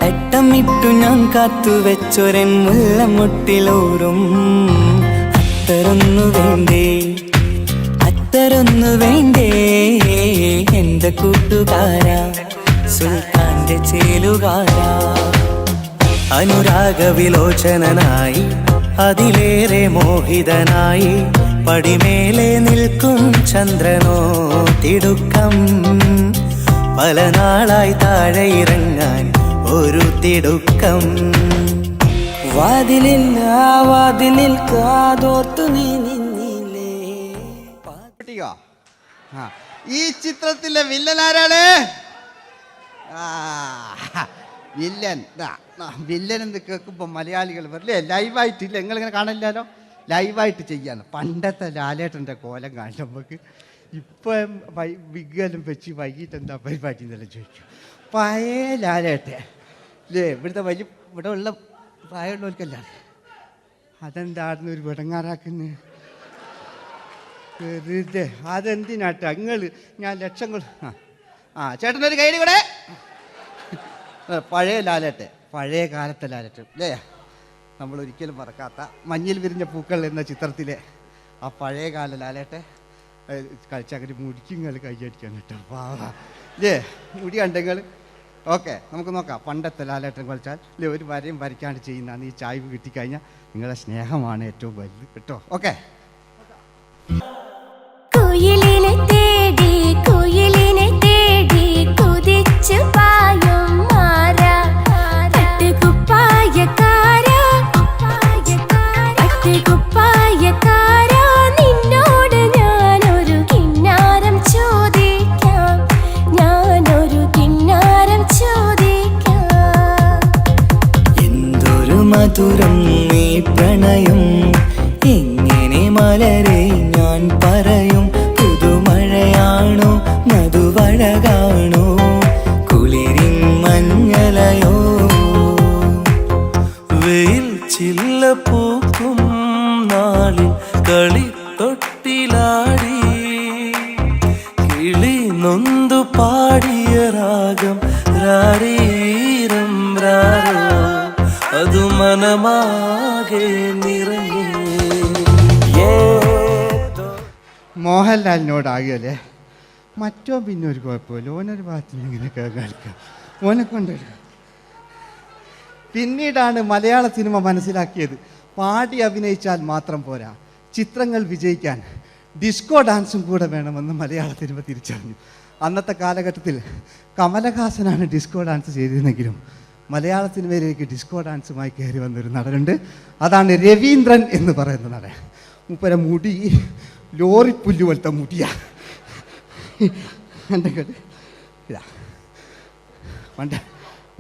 തട്ടമിട്ടു ഞാൻ കാത്തു വെച്ചൊരൻ മുല്ലമുട്ടിലോറും അത്തരൊന്നു വേണ്ടേ അത്തരൊന്നു വേണ്ടേ എന്റെ കൂട്ടുകാരാ സുൽത്താന്റെ ചേലുകാരാ അനുരാഗവിലോചനായി അതിലേറെ മോഹിതനായി പടിമേലെ നിൽക്കും ചന്ദ്രനോ തിടുക്കം പല നാളായി താഴെ ഇറങ്ങാൻ ഒരു തിടുക്കം വാതിലിൽ കാതോർത്തു നീ നിന്നില്ലേ ഈ ചിത്രത്തിലെ വില്ലൻ ആരാണ് വില്ലൻ എന്ന് കേൾക്കുമ്പോൾ മലയാളികൾ വരില്ലേ ലൈവായിട്ടില്ല നിങ്ങളിങ്ങനെ കാണില്ലല്ലോ ലൈവായിട്ട് ചെയ്യാന്ന് പണ്ടത്തെ ലാലേട്ടൻ്റെ കോലം കാണും നമുക്ക് ഇപ്പം വിഗ്ഗലും വെച്ച് വൈകിട്ട് എന്താ പരിപാടി എന്നെല്ലാം ചോദിക്കും പഴയ ലാലേട്ടെ ഇല്ലേ ഇവിടുത്തെ വലിയ ഇവിടെ ഉള്ള പ്രായമുള്ളവർക്കല്ല അതെന്താടുന്ന ഒരു വിടങ്ങാറാക്കുന്നത് വെറുതെ അതെന്തിനാട്ട നിങ്ങൾ ഞാൻ ലക്ഷങ്ങൾ ചേട്ടനൊരു കൈഡി കൂടെ പഴയ ലാലേട്ടെ പഴയ കാലത്തെ ലാലേട്ട് അല്ലേ നമ്മൾ ഒരിക്കലും മറക്കാത്ത മഞ്ഞിൽ വിരിഞ്ഞ പൂക്കൾ എന്ന ചിത്രത്തിലെ ആ പഴയ കാല ലാലേട്ടെ കളിച്ചങ്ങനെ മുടിക്കുങ്ങൾ കൈയടിക്കാൻ കിട്ടും ഇല്ലേ മുടി കണ്ടെങ്കിൽ ഓക്കെ നമുക്ക് നോക്കാം പണ്ടത്തെ ലാലേട്ടൻ കളിച്ചാൽ ഇല്ലേ ഒരു വരയും വരയ്ക്കാണ്ട് ചെയ്യുന്നതാണ് ഈ ചായ്വ് കിട്ടിക്കഴിഞ്ഞാൽ നിങ്ങളുടെ സ്നേഹമാണ് ഏറ്റവും വലുത് കേട്ടോ ഓക്കെ കുയിലിനെ തേടി കുതിച്ചു പായും മാറാ പട്ടുകുപ്പായക്കാരാ നിന്നോട് ഞാനൊരു കിന്നാരം ചോദിക്കാം എന്തൊരു മധുരം നീ പ്രണയം എങ്ങനെ മലരെ ഞാൻ പറയും പുതുമഴയാണോ മധുവഴകാണോ കുളിരിൻ മഞ്ഞലയോ വെയിൽ ചില്ല പൂക്കും നാളിൽ കളി തൊട്ടിലാടി കിളി നൊന്തു പാടിയ രാഗം രാരീരം രാരോ അത് മനമാകെ നിറഞ്ഞേ മോഹൻലാലിനോടാകുമല്ലേ മറ്റോ പിന്നെ ഒരു കുഴപ്പമില്ല. ഓനൊരു ഭാഗത്തിന് ഇങ്ങനെയൊക്കെ കളിക്കാം, ഓനെ കൊണ്ടുവരിക. പിന്നീടാണ് മലയാള സിനിമ മനസ്സിലാക്കിയത് പാടി അഭിനയിച്ചാൽ മാത്രം പോരാ, ചിത്രങ്ങൾ വിജയിക്കാൻ ഡിസ്കോ ഡാൻസും കൂടെ വേണമെന്ന് മലയാള സിനിമ തിരിച്ചറിഞ്ഞു. അന്നത്തെ കാലഘട്ടത്തിൽ കമലഹാസനാണ് ഡിസ്കോ ഡാൻസ് ചെയ്തിരുന്നെങ്കിലും മലയാള സിനിമയിലേക്ക് ഡിസ്കോ ഡാൻസുമായി കയറി വന്നൊരു നടനുണ്ട്. അതാണ് രവീന്ദ്രൻ എന്ന് പറയുന്ന നടൻ. മൂപ്പര മുടി ലോറിപ്പുല്ല് പോലത്തെ മുടിയാ. എൻ്റെ ഇതാ പണ്ട്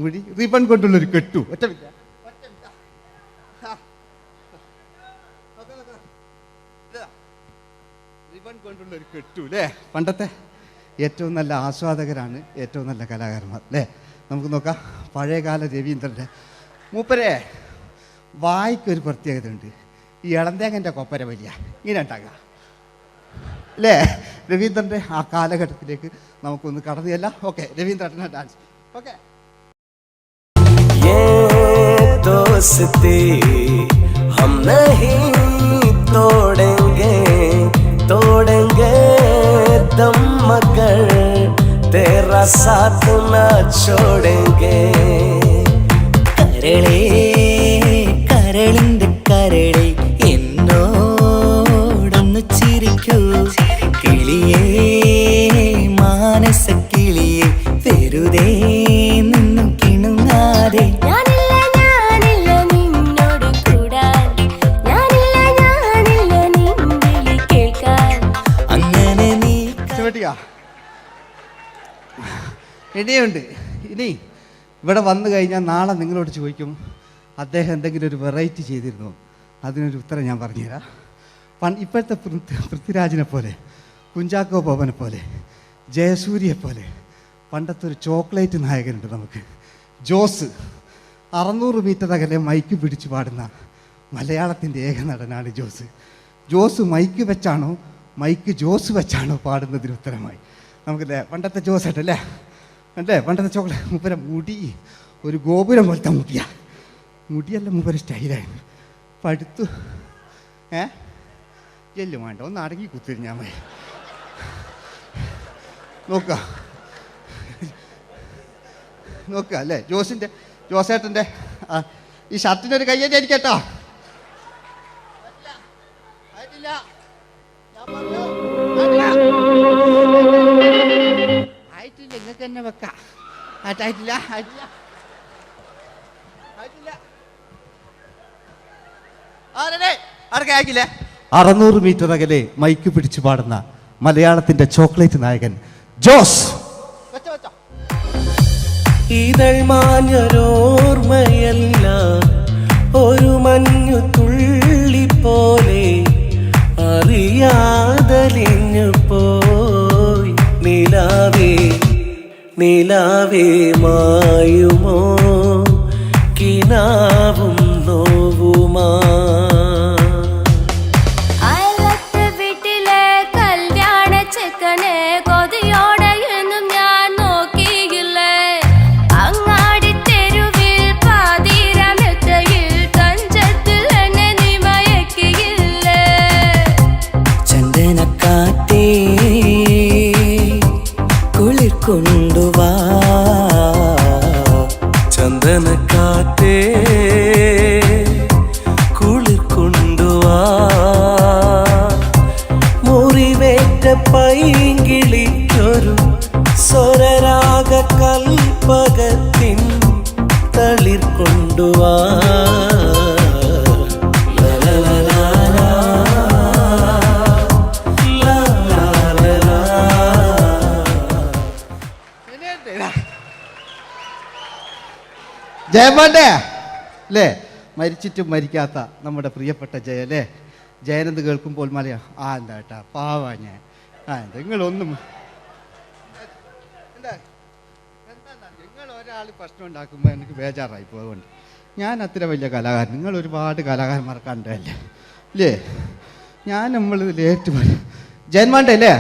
മുടി റിബൺ കൊണ്ടുള്ളൊരു കെട്ടു. റിബൺ കൊണ്ടുള്ളൊരു കെട്ടു അല്ലേ. പണ്ടത്തെ ഏറ്റവും നല്ല ആസ്വാദകരാണ് ഏറ്റവും നല്ല കലാകാരന്മാർ അല്ലേ. നമുക്ക് നോക്കാം പഴയകാല രവീന്ദ്രൻ്റെ. മൂപ്പരെ വായിക്കൊരു പ്രത്യേകത ഉണ്ട്. ഈ ഇളന്തേങ്ങൻ്റെ കൊപ്പര വലിയ ഇങ്ങനെ ഉണ്ടാകുക അല്ലേ. രവീന്ദ്രൻ്റെ ആ കാലഘട്ടത്തിലേക്ക് നമുക്കൊന്ന് കടന്നു ചെല്ലാം. ഓക്കെ, രവീന്ദ്രൻ്റെ ഡാൻസ്. ഓക്കെ. दोस्ती हम नहीं तोड़ेंगे दम मगर तेरा साथ न छोड़ेंगे കരളേ കരളിന്റെ കരളെ എന്നോടൊന്ന് ചിരിക്കൂ കിളിയേ മാനസ കിളിയെ വെറുതെ നിന്നും കിണുങ്ങാതെ ഇനിയുണ്ട്. ഇനി ഇവിടെ വന്നു കഴിഞ്ഞാൽ നാളെ നിങ്ങളോട് ചോദിക്കും അദ്ദേഹം എന്തെങ്കിലും ഒരു വെറൈറ്റി ചെയ്തിരുന്നോ. അതിനൊരു ഉത്തരം ഞാൻ പറഞ്ഞുതരാം. ഇപ്പോഴത്തെ പൃഥ്വിരാജിനെ പോലെ, കുഞ്ചാക്കോ ബോബനെ പോലെ, ജയസൂര്യയെ പോലെ പണ്ടത്തെ ഒരു ചോക്ലേറ്റ് നായകനുണ്ട് നമുക്ക്, ജോസ്. 600 മീറ്റർ അകലെ മൈക്ക് പിടിച്ചു പാടുന്ന മലയാളത്തിൻ്റെ ഏക നടനാണ് ജോസ്. ജോസ് മൈക്ക് വെച്ചാണോ മൈക്ക് ജോസ് വെച്ചാണോ പാടുന്നതിന് ഉത്തരമായി നമുക്കല്ലേ പണ്ടത്തെ ജോസ് ആയിട്ടല്ലേ അല്ലേ. പണ്ടത്തെ ചോക്ലേറ്റ് മൂപ്പര മുടി ഒരു ഗോപുരം പോലത്തെ മുടിയാ. മുടിയല്ല മൂപ്പര സ്റ്റൈലായിരുന്നു. പടുത്തു എല്ലും വേണ്ട, ഒന്ന് അടങ്ങി കുത്തിരിഞ്ഞാൽ മതി. നോക്കുക അല്ലേ. ജോസേട്ടൻ്റെ ഈ ഷർട്ടിനൊരു കയ്യടി അടിക്കട്ടോ. ആയിട്ടില്ല, നിങ്ങൾക്ക് തന്നെ വെക്കാം. ആയിട്ടില്ല. 600 മീറ്റർ അകലെ മൈക്ക് പിടിച്ചു പാടുന്ന മലയാളത്തിന്റെ ചോക്ലേറ്റ് നായകൻ ജോസ്. ഇതൾ മാഞ്ഞൊരോർമ്മയല്ല ഒരു മഞ്ഞു തുള്ളി പോലെ അറിയാതലിഞ്ഞു പോയി നിലാവേ മായുമോ കിനാവും നോവുമാ. വീട്ടിലെ കല്യാണ ചെക്കനെ കൊതിയോടെ എന്നും ഞാൻ നോക്കിയില്ലേ. അങ്ങാടി തെരുവിൽ പാതിരമെത്തയിൽ തഞ്ചത്തിൽ എന്നെ നീ മയക്കിയില്ലേ. ചന്ദനക്കാറ്റേ കുളിർ കൊണ്ടുവാ ചന്ദനക്കാറ്റേ കുളിർ കൊണ്ടുവാ മുറിവേറ്റ പൈങ്കിളിക്കൊരു സ്വരരാഗ കൽപ്പകത്തിൻ തളിർ കൊണ്ടുവാ. ജയമോൻ്റെ അല്ലേ, മരിച്ചിട്ടും മരിക്കാത്ത നമ്മുടെ പ്രിയപ്പെട്ട ജയ അല്ലേ. ജയനെന്ന് കേൾക്കുമ്പോൾ മലയാ എന്താ കേട്ടാ പാവാ ഞാൻ. നിങ്ങളൊന്നും നിങ്ങൾ ഒരാൾ പ്രശ്നം ഉണ്ടാക്കുമ്പോൾ എനിക്ക് ബേജാറായി പോകുന്നുണ്ട്. ഞാൻ അത്ര വലിയ കലാകാരൻ, നിങ്ങൾ ഒരുപാട് കലാകാരന്മാർ കണ്ടല്ലേ അല്ലേ. ഞാൻ നമ്മൾ ലേറ്റ് ജയന്മാൻ്റെ അല്ലേ.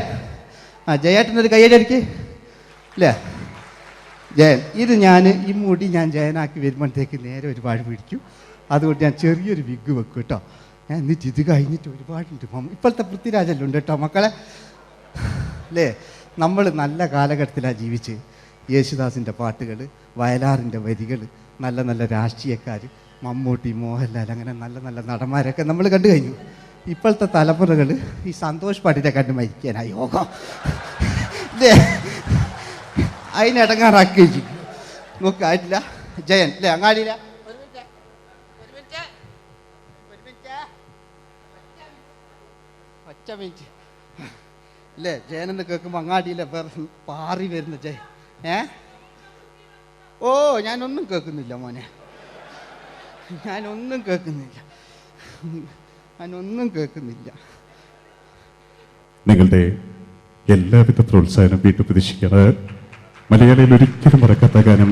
ജയേട്ടനൊരു കയ്യടിക്ക് അല്ലേ. ജയൻ ഇത് ഈ മുടി ഞാൻ ജയനാക്കി വരുമ്പോഴത്തേക്ക് നേരെ ഒരുപാട് പിടിക്കും. അതുകൊണ്ട് ഞാൻ ചെറിയൊരു വിഗ് വെക്കും കേട്ടോ. എന്നിട്ട് ഇത് കഴിഞ്ഞിട്ട് ഒരുപാടുണ്ട് ഇപ്പോഴത്തെ പൃഥ്വിരാജെല്ലാം ഉണ്ട് കേട്ടോ മക്കളെ അല്ലേ. നമ്മൾ നല്ല കാലഘട്ടത്തിലാണ് ജീവിച്ച്. യേശുദാസിൻ്റെ പാട്ടുകൾ, വയലാറിൻ്റെ വരികൾ, നല്ല നല്ല രാഷ്ട്രീയക്കാർ, മമ്മൂട്ടി, മോഹൻലാൽ, അങ്ങനെ നല്ല നല്ല നടന്മാരൊക്കെ നമ്മൾ കണ്ടു കഴിഞ്ഞു. ഇപ്പോഴത്തെ തലമുറകൾ ഈ സന്തോഷ് പാട്ടിനെ കണ്ട് മരിക്കാനായി യോഗം അല്ലേ, അതിനിടങ്ങാറാക്കി വെച്ചു നോക്കായിട്ടില്ല. ജയൻ അല്ലേ അങ്ങാടിയില്ല ഒറ്റ മിനിറ്റ് അല്ലേ. ജയനെന്ന് കേൾക്കുമ്പോൾ അങ്ങാടിയിലെ പാറി വരുന്ന ജയൻ. ഓ ഞാനൊന്നും കേൾക്കുന്നില്ല മോനെ, ഞാനൊന്നും കേൾക്കുന്നില്ല. നിങ്ങളുടെ എല്ലാവിധ പ്രോത്സാഹനം വീണ്ടും പ്രതീക്ഷിക്കാറ്. മലയാളിയിൽ ഒരിക്കലും മറക്കാത്ത ഗാനം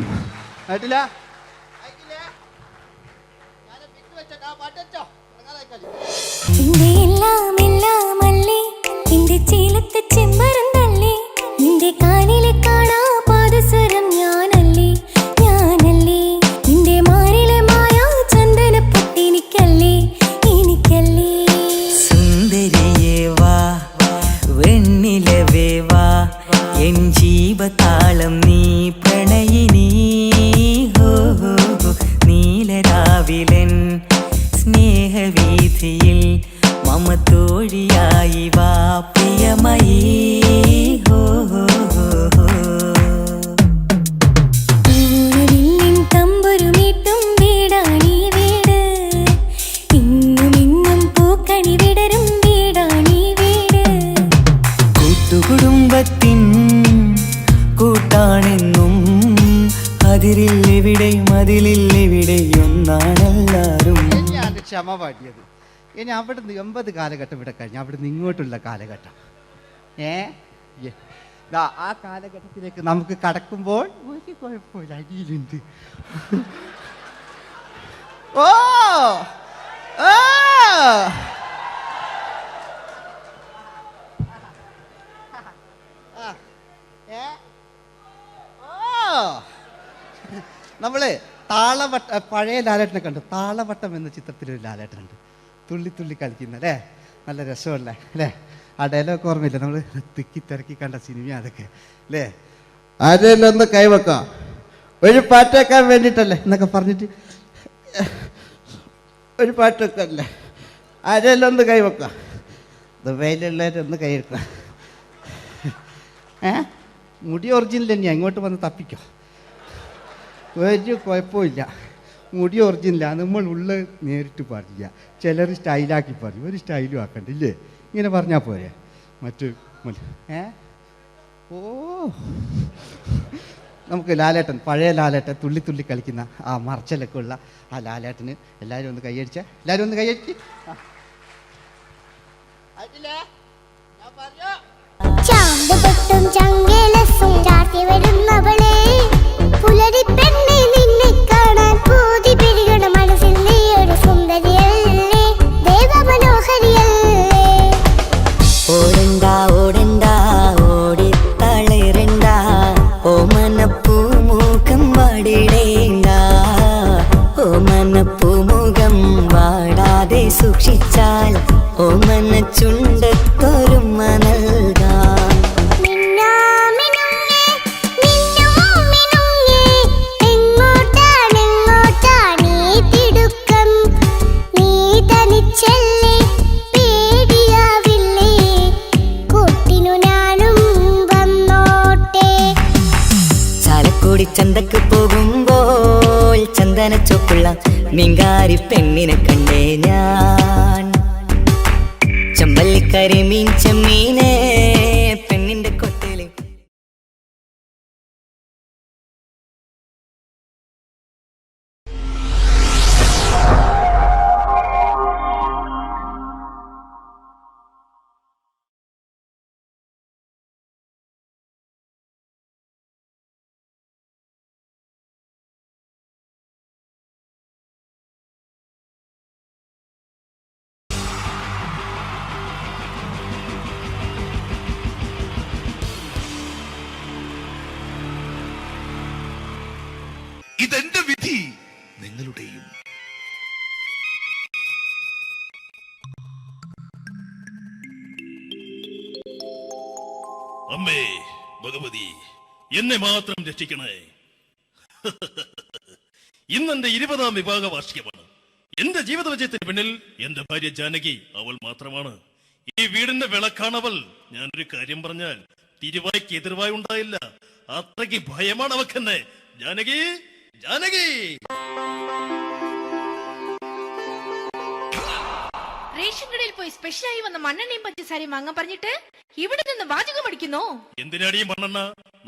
നിന്റെ കാലിലെ കാണാ പാദസരം ഞാനല്ലേ, ഞാനല്ലേ നിന്റെ മാറിലെ മായാ ചന്ദന പൊട്ടിനിക്കല്ലേ, എനിക്കല്ലേ. സുന്ദരിയേ വാ, വെണ്ണിലവേ വാ, എൻ ജീവതാളം നീ പ്രണയിനി. ഹോ ഹോ നീലരാവിലൻ സ്നേഹവീഥിയിൽ മമ തോഴിയായി വാ പ്രിയമയീ. ഹോ ഹോ ഹോ തമ്പുരുമീട്ടും വീടാണീ വീട്, ഇന്നും ഇന്നും പൂക്കണി വിടരും വീടാണീ വീട്. കൂട്ടുകുടുംബത്തിൻ കൂട്ടാണെന്നും അതിരില്ലെവിടെയും അതിലില്ലെവിടെയും ഒന്നാണെല്ലാരും. ഞാൻ ക്ഷമ പാടിയത്. ഇനി അവിടുന്ന് 80 കാലഘട്ടം ഇവിടെ കഴിഞ്ഞു, അവിടുന്ന് ഇങ്ങോട്ടുള്ള കാലഘട്ടം ആ കാലഘട്ടത്തിലേക്ക് നമുക്ക് കടക്കുമ്പോൾ ഒരു കുഴപ്പമില്ല, അടിയിലുണ്ട്. ഓ ഓ നമ്മള് താളവട്ട പഴയ ലാലേട്ടനെ കണ്ടു. താളവട്ടം എന്ന ചിത്രത്തിലൊരു ലാലേട്ടനുണ്ട്, തുള്ളി തുള്ളി കളിക്കുന്ന അല്ലേ, നല്ല രസമല്ലേ അല്ലേ. ആ ഡയലോഗ് ഓർമ്മയില്ല, നമ്മൾ തിക്കി തിരക്കി കണ്ട സിനിമ അതൊക്കെ അല്ലേ. ആരെല്ലാം ഒന്ന് കൈവെക്കാം, ഒരു പാട്ട് വെക്കാൻ വേണ്ടിയിട്ടല്ലേ എന്നൊക്കെ പറഞ്ഞിട്ട് ഒരു പാട്ട് വെക്കല്ലേ. ആരെല്ലാം ഒന്ന് കൈവെക്കാം, ദുബൈയിലുള്ളവരൊന്ന് കൈവെക്കുക. മുടി ഒറിജിനൽ തന്നെയാണ്, ഇങ്ങോട്ട് വന്ന് തപ്പിക്കോ, ഒരു കുഴപ്പമില്ല. മുടി ഒറിജിനലാണ്, നമ്മൾ ഉള്ള നേരിട്ട് പാടില്ല. ചിലർ സ്റ്റൈലാക്കി പറയും, ഒരു സ്റ്റൈലും ആക്കണ്ടില്ലേ, ഇങ്ങനെ പറഞ്ഞാൽ പോരെ. മറ്റു ഓ നമുക്ക് ലാലേട്ടൻ, പഴയ ലാലേട്ടൻ, തുള്ളി തുള്ളി കളിക്കുന്ന ആ മറച്ചലൊക്കെ ഉള്ള ആ ലാലേട്ടന് എല്ലാവരും ഒന്ന് കൈയടിച്ച, എല്ലാവരും ഒന്ന് കൈയടിച്ച്. ചാമ്പുപൊട്ടും ചങ്കേലസും ചാർത്തി വരുന്നവളെ, പുലരിപ്പെണ്ണെ നിന്നെ കാണാൻ പൂതി പിരികണ മനസ്സിൽ നീ ഒരു സുന്ദരിയല്ലേ, ദേവമനോഹരിയല്ലേ. ഓടണ്ട ഓടണ്ട ഓടിത്തളരണ്ട, ഓമനപ്പൂമുഖം വാടിടേണ്ട, ഓമനപ്പൂമുഖം വാടാതെ സൂക്ഷിച്ചാൽ ഓമന ചുണ്ടത്തൊരുമ നൽകാം. ചന്തക്ക് പോകുമ്പോൾ ചന്ദന ചോപ്പുള്ള മീൻകാരി പെണ്ണിനെ കണ്ടേ ഞാൻ. ചമ്പല്ലിക്കരി മീൻ ചെമ്മീനെ പെണ്ണിന്റെ കൊട്ടയില്. ഇതെന്റെ വിധി, നിങ്ങളുടെയും. അമ്മേ ഭഗവതി, എന്നെ മാത്രം രക്ഷിക്കണേ. ഇന്നെന്റെ 20ാം വിവാഹ വാർഷികമാണ്. എന്റെ ജീവിത വിജയത്തിന് പിന്നിൽ എന്റെ ഭാര്യ ജാനകി അവൾ മാത്രമാണ്. ഈ വീടിന്റെ വിളക്കാണവൾ. ഞാനൊരു കാര്യം പറഞ്ഞാൽ തിരുവായ്ക്ക് എതിർവായി ഉണ്ടായില്ല. അത്രയ്ക്ക് ഭയമാണ് അവക്കെന്നെ. ജാനകി, ജാനകി. റേഷൻ കടയിൽ പോയി സ്പെഷ്യലായി വന്ന മണ്ണെണ്ണയും പഞ്ചസാരയും വാങ്ങാൻ പറഞ്ഞിട്ട് ഇവിടെ നിന്ന് വാചകം അടിക്കുന്നോ? എന്തിനാടി മണ്ണെണ്ണ?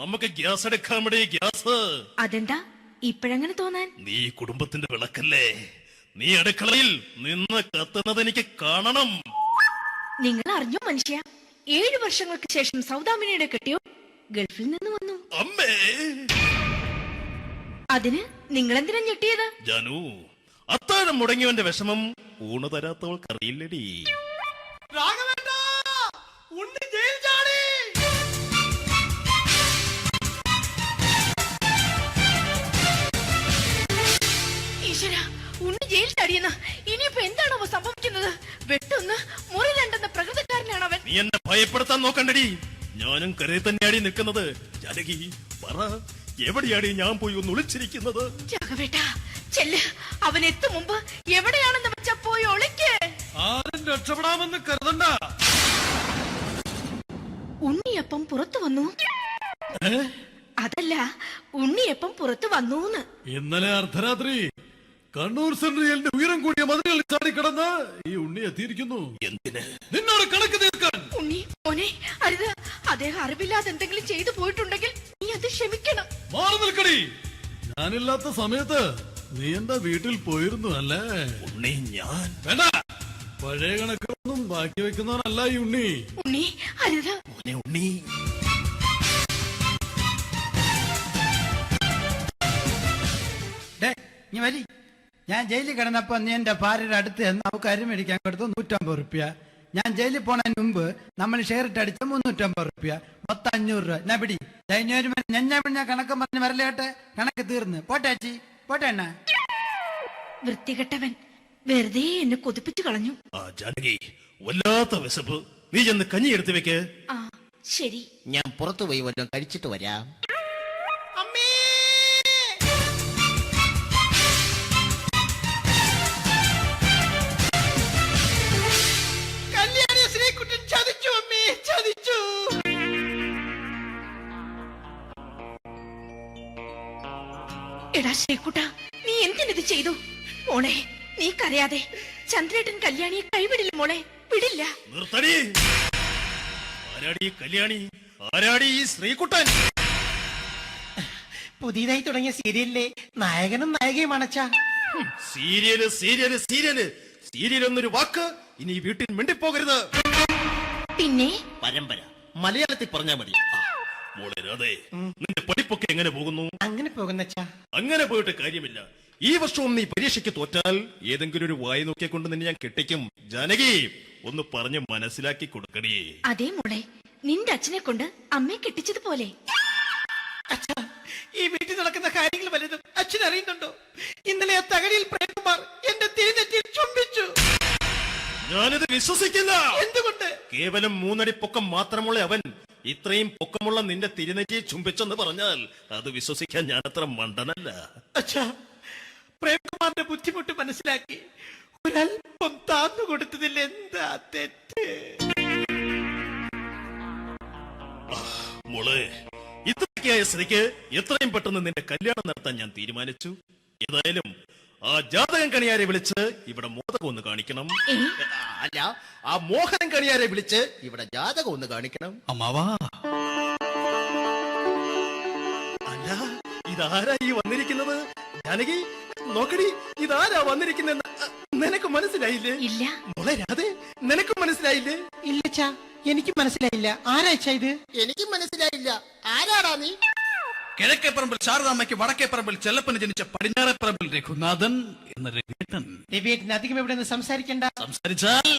നമുക്ക് ഗ്യാസ് എടുക്കാൻ വേണ്ടി ഗ്യാസ്. അതെന്താ ഇപ്പഴങ്ങനെ തോന്നാൻ? നീ കുടുംബത്തിന്റെ വിളക്കല്ലേ. നീ അടുക്കളയിൽ നിന്ന് കത്തുന്നത് എനിക്ക് കാണണം. നിങ്ങൾ അറിഞ്ഞോ മനുഷ്യ, 7 വർഷങ്ങൾക്ക് ശേഷം സൗദാമിനിയുടെ കെട്ടിയോ ഗൾഫിൽ നിന്ന് വന്നു. അമ്മേ, അതിന് നിങ്ങൾ എന്തിനാ ഞെട്ടിയത്? ജാനു, അത്താഴം മുടങ്ങിയവന്റെ വിഷമം ഊണ് തരാത്തവൾക്കറിയില്ലടി. ഈശ്വരാ, ഉണ്ണി ജയിൽ ചാടിയെന്ന്. ഇനിയിപ്പോ എന്താണോ സംഭവിക്കുന്നത്? വെട്ടൊന്ന് മുറി രണ്ടെന്ന പ്രകൃതക്കാരനാണ് അവൻ. നീ എന്നെ ഭയപ്പെടുത്താൻ നോക്കണ്ടടി. ഞാനും കരയിൽ തന്നെയാടി നിൽക്കുന്നത്. ജാനകി, പറ, എവിടെയാടി ഞാൻ പോയി ഒന്ന് ഒളിച്ചിരിക്കുന്നത്? രാഘവേട്ടാ, ചെല്ല്. അവൻ എത്തും മുമ്പ് എവിടെയാണെന്ന് വെച്ചാ പോയി ഒളിക്ക്. ആരും രക്ഷപ്പെടാമെന്ന് കരുതണ്ട. ഉണ്ണിയപ്പം പുറത്തു വന്നു. അതല്ല, ഉണ്ണിയപ്പം പുറത്തു വന്നൂന്ന്. ഇന്നലെ അർദ്ധരാത്രി കണ്ണൂർ സെൻട്രലിന്റെ ഉയരം കൂടിയ മതിലുകളിൽ ചാടിക്കിടന്ന് ഈ ഉണ്ണി എത്തിയിരിക്കുന്നു. എന്തിന്? നിന്നോട് കണക്ക് തീർക്കാൻ. ഉണ്ണി മോനെ, അരുത്. അദ്ദേഹം അറിവില്ലാതെ എന്തെങ്കിലും ചെയ്തു പോയിട്ടുണ്ടെങ്കിൽ നീ അത് ക്ഷമിക്കണം. മാറി നിൽക്കടി. ഞാനില്ലാത്ത സമയത്ത് നീ എന്റെ വീട്ടിൽ പോയിരുന്നു അല്ലേ? ഉണ്ണി, ഞാൻ വേണ്ട. പഴയ കണക്കൊന്നും ബാക്കി വെക്കുന്നവനല്ല ഈ ഉണ്ണി. ഉണ്ണി, അരുത്. ഉണ്ണി, ഞാൻ ജയിലിൽ കിടന്നപ്പോ നീ എന്റെ ഭാര്യയുടെ അടുത്ത് നമുക്ക് അരി മേടിക്കാൻ കൊടുത്തു 150 റുപ്യ. ഞാൻ ജയിലിൽ പോണതിന് മുമ്പ് നമ്മൾ ഷെയർ ഇട്ട് അടിച്ച 350 റുപ്യ, മൊത്തം 500 രൂപ. ഞാൻ പിടി ഞാൻ കണക്ക് പറഞ്ഞ് വരലേട്ടെ. കണക്ക് തീർന്ന് പോട്ടെ ചേച്ചി, പോട്ടെ അണ്ണ. വൃത്തികെട്ടവൻ വെറുതെ എന്നെ കൊതിപ്പിച്ചു കളഞ്ഞു. ജാനകി, വല്ലാത്ത വിശപ്പ്. നീ ചെന്ന് കഞ്ഞി എടുത്തു വെക്ക്. ആ ശരി, ഞാൻ പുറത്തു പോയി വല്ലതും കഴിച്ചിട്ട് വരാം. എടാ ശ്രീകുട്ട, നീ എന്തിനത് ചെയ്തു? മോളെ, നീ കരയാതെ. ചന്ദ്രേട്ടൻ കല്യാണിയെ കൈവിടില്ല മോളെ, വിടില്ല. നിർത്തടി. ആരാടി കല്യാണി? ആരാടി ഈ ശ്രീകുട്ടൻ? പുതിയതായി തുടങ്ങിയ സീരിയലിലെ നായകനും നായികയും അണച്ചാ. സീരിയല് സീരിയല് സീരിയല് സീരിയൽ എന്നൊരു വാക്ക് ഇനി ഈ വീട്ടിൽ മിണ്ടിപ്പോകരുത്. പിന്നെ പരമ്പര മലയാളത്തിൽ പറഞ്ഞാ മതി. മോളെ രാധേ, നിന്റെ പഠിപ്പൊക്കെ എങ്ങനെ പോകുന്നു? അങ്ങനെ പോകുന്നച്ചാ. അങ്ങനെ പോയിട്ട് കാര്യമില്ല. ഈ വർഷവും നീ പരീക്ഷയ്ക്ക് തോറ്റാൽ ഏതെങ്കിലും ഒരു വായി നോക്കിക്കൊണ്ട് നിന്നെ ഞാൻ കെട്ടിക്കും. ജാനകി, ഒന്ന് പറഞ്ഞ് മനസ്സിലാക്കി കൊടുക്കണേ. അതേ മോളെ, നിന്റെ അച്ഛനെ കൊണ്ട് അമ്മയെ കെട്ടിച്ചതുപോലെ. ഈ വീട്ടിൽ നടക്കുന്ന കാര്യങ്ങൾ വലുതും അച്ഛൻ അറിയുന്നുണ്ടോ? ഇന്നലെ ആ തകഴിയിൽ പ്രേംകുമാർ എന്റെ തിരുനെറ്റിയിൽ ചുംബിച്ചു. ഞാനിത് വിശ്വസിക്കില്ല. എന്തുകൊണ്ട്? കേവലം 3 അടി പൊക്കം മാത്രമുള്ള അവൻ ഇത്രയും പൊക്കമുള്ള നിന്റെ തിരുനെറ്റിയെ ചുംബിച്ചെന്ന് പറഞ്ഞാൽ അത് വിശ്വസിക്കാൻ ഞാൻ അത്ര മണ്ടനല്ല. അച്ഛാ, പ്രേംകുമാറിന്റെ ബുദ്ധിമുട്ട് മനസ്സിലാക്കി ഒരല്പം താന്നു കൊടുത്തതിൽ എന്താ തെറ്റ്? മോളെ, ഇത്രയ്ക്കായ സ്ഥിതിക്ക് എത്രയും പെട്ടെന്ന് നിന്റെ കല്യാണം നടത്താൻ ഞാൻ തീരുമാനിച്ചു. ഏതായാലും ആ ജാതകം കണിയാരെ വിളിച്ച് ഇവിടെ മോദകം ഒന്ന് കാണിക്കണം. അല്ല, ആ മോഹനം കണിയാരെ വിളിച്ച് ഇവിടെ ജാതകം ഒന്ന് കാണിക്കണം. അമ്മാവാ, അല്ല, ഇതാരാ ഈ വന്നിരിക്കുന്നത്? ജാനകി, നോക്കടി, ഇതാരാ വന്നിരിക്കുന്നെന്ന് നിനക്ക് മനസ്സിലായില്ലേ? ഇല്ല. മോളെ രാധേ, നിനക്ക് മനസ്സിലായില്ലേ? ഇല്ലച്ചാ, എനിക്ക് മനസ്സിലായില്ല. ആരാച്ചാ ഇത്? എനിക്കും മനസ്സിലായില്ല. ആരാടാ നീ? കിഴക്കേപ്പറമ്പിൽ ശാരദാമ്മയ്ക്ക് വടക്കേപ്പറമ്പിൽ ചെല്ലപ്പന് ജനിച്ച പടിഞ്ഞാറേപ്പറമ്പിൽ രഘുനാഥൻ എന്ന രവിയേട്ടൻ. രവിയേട്ടൻ അധികം ഇവിടെ നിന്ന് സംസാരിക്കണ്ട. സംസാരിച്ചാൽ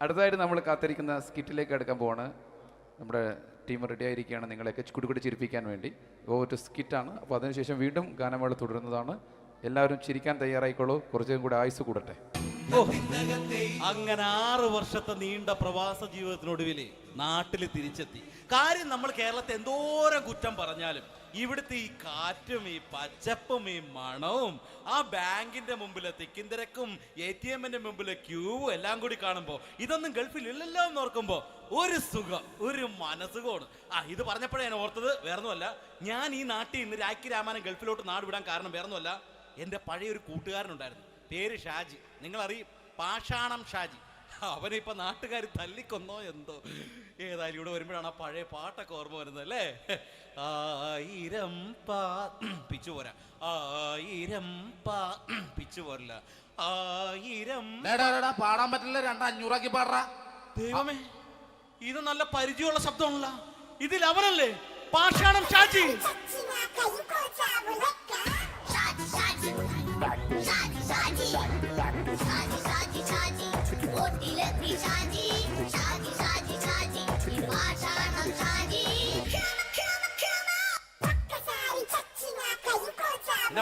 അടുത്തതായിട്ട് നമ്മൾ കാത്തിരിക്കുന്ന സ്കിറ്റിലേക്ക് എടുക്കാൻ പോവാണ്. നമ്മുടെ ടീം റെഡി ആയിരിക്കുകയാണ് നിങ്ങളെയൊക്കെ കുടുകുടി ചിരിപ്പിക്കാൻ വേണ്ടി. ഒരു സ്കിറ്റാണ്. അപ്പോൾ അതിനുശേഷം വീണ്ടും ഗാനമേള തുടരുന്നതാണ്. എല്ലാവരും ചിരിക്കാൻ തയ്യാറായിക്കോളൂ. കുറച്ചും കൂടെ ആയുസ് കൂടട്ടെ. അങ്ങനെ 6 വർഷത്തെ നീണ്ട പ്രവാസ ജീവിതത്തിനൊടുവിൽ നാട്ടിൽ തിരിച്ചെത്തി. കാര്യം നമ്മൾ കേരളത്തെ എന്തോരം കുറ്റം പറഞ്ഞാലും ഇവിടുത്തെ ഈ കാറ്റും ഈ പച്ചപ്പും ഈ മണവും ആ ബാങ്കിന്റെ മുമ്പിലെ തിക്കും തിരക്കും ATM-ന്റെ മുമ്പിലെ ക്യൂവും എല്ലാം കൂടി കാണുമ്പോൾ ഇതൊന്നും ഗൾഫിൽ ഇല്ലല്ലോ എന്ന് ഓർക്കുമ്പോൾ ഒരു സുഖം, ഒരു മനസ്സുഖമാണ്. ഇത് പറഞ്ഞപ്പോഴേ ഞാൻ ഓർത്തത് വേറൊന്നുമല്ല, ഞാൻ ഈ നാട്ടിൽ നിന്ന് രാഖി രാമായണം ഗൾഫിലോട്ട് നാട് വിടാൻ കാരണം വേറൊന്നുമല്ല, എൻ്റെ പഴയൊരു കൂട്ടുകാരനുണ്ടായിരുന്നു, പേര് ഷാജി. നിങ്ങളറിയും, പാഷാണം ഷാജി. അവനെ ഇപ്പൊ നാട്ടുകാർ തല്ലിക്കൊന്നോ എന്തോ. ഏതായാലും ഇവിടെ വരുമ്പോഴാണ് ആ പഴയ പാട്ടൊക്കെ ഓർമ്മ വരുന്നത് അല്ലേ. 1000 പിച്ചു പോരാ, 1000 പിച്ചു പോരില്ല, 1000 പാടാൻ പറ്റില്ല, 200 പാടാ. ദൈവമേ, ഇത് നല്ല പരിചയമുള്ള ശബ്ദമാണല്ലോ. ഇതിൽ അവനല്ലേ പാഷാണം ഷാജി?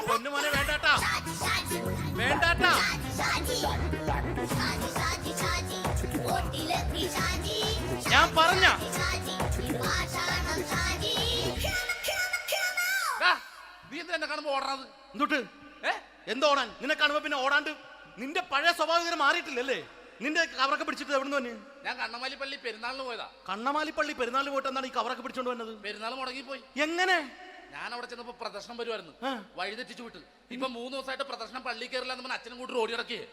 പൊന്നുമോനെ വേണ്ടാട്ടാ, വേണ്ടാട്ടാ. ഞാൻ പറഞ്ഞ നീ എന്നെ കാണുമ്പോ ഓടാത് എന്തൊട്ട്? എന്തോടാൻ? നിന്നെ കാണുമ്പോ പിന്നെ ഓടാണ്ട് നിന്റെ പഴയ സ്വഭാവം മാറിയിട്ടില്ലല്ലേ? നിന്റെ കവറൊക്കെ പിടിച്ചിട്ട് എവിടെ നിന്ന്? ഞാൻ കണ്ണമാലിപ്പള്ളി പെരുന്നാളിന് പോയതാ. കണ്ണമാലിപ്പള്ളി പെരുന്നാളിന് പോയിട്ട് എന്താണ് ഈ കവറൊക്കെ പിടിച്ചോണ്ട് വന്നത്? പെരുന്നാൾ മുടങ്ങിപ്പോയി. എങ്ങനെ? ഞാൻ അവിടെ ചെന്നപ്പോ പ്രദർശനം വരുമായിരുന്നു, വഴിതെറ്റിച്ചു വിട്ടു. ഇപ്പൊ 3 ദിവസമായിട്ട് പ്രദർശനം പള്ളി കയറില്ല എന്ന് അച്ഛനും കൂട്ടി ഓടി ഇറക്കിയേ.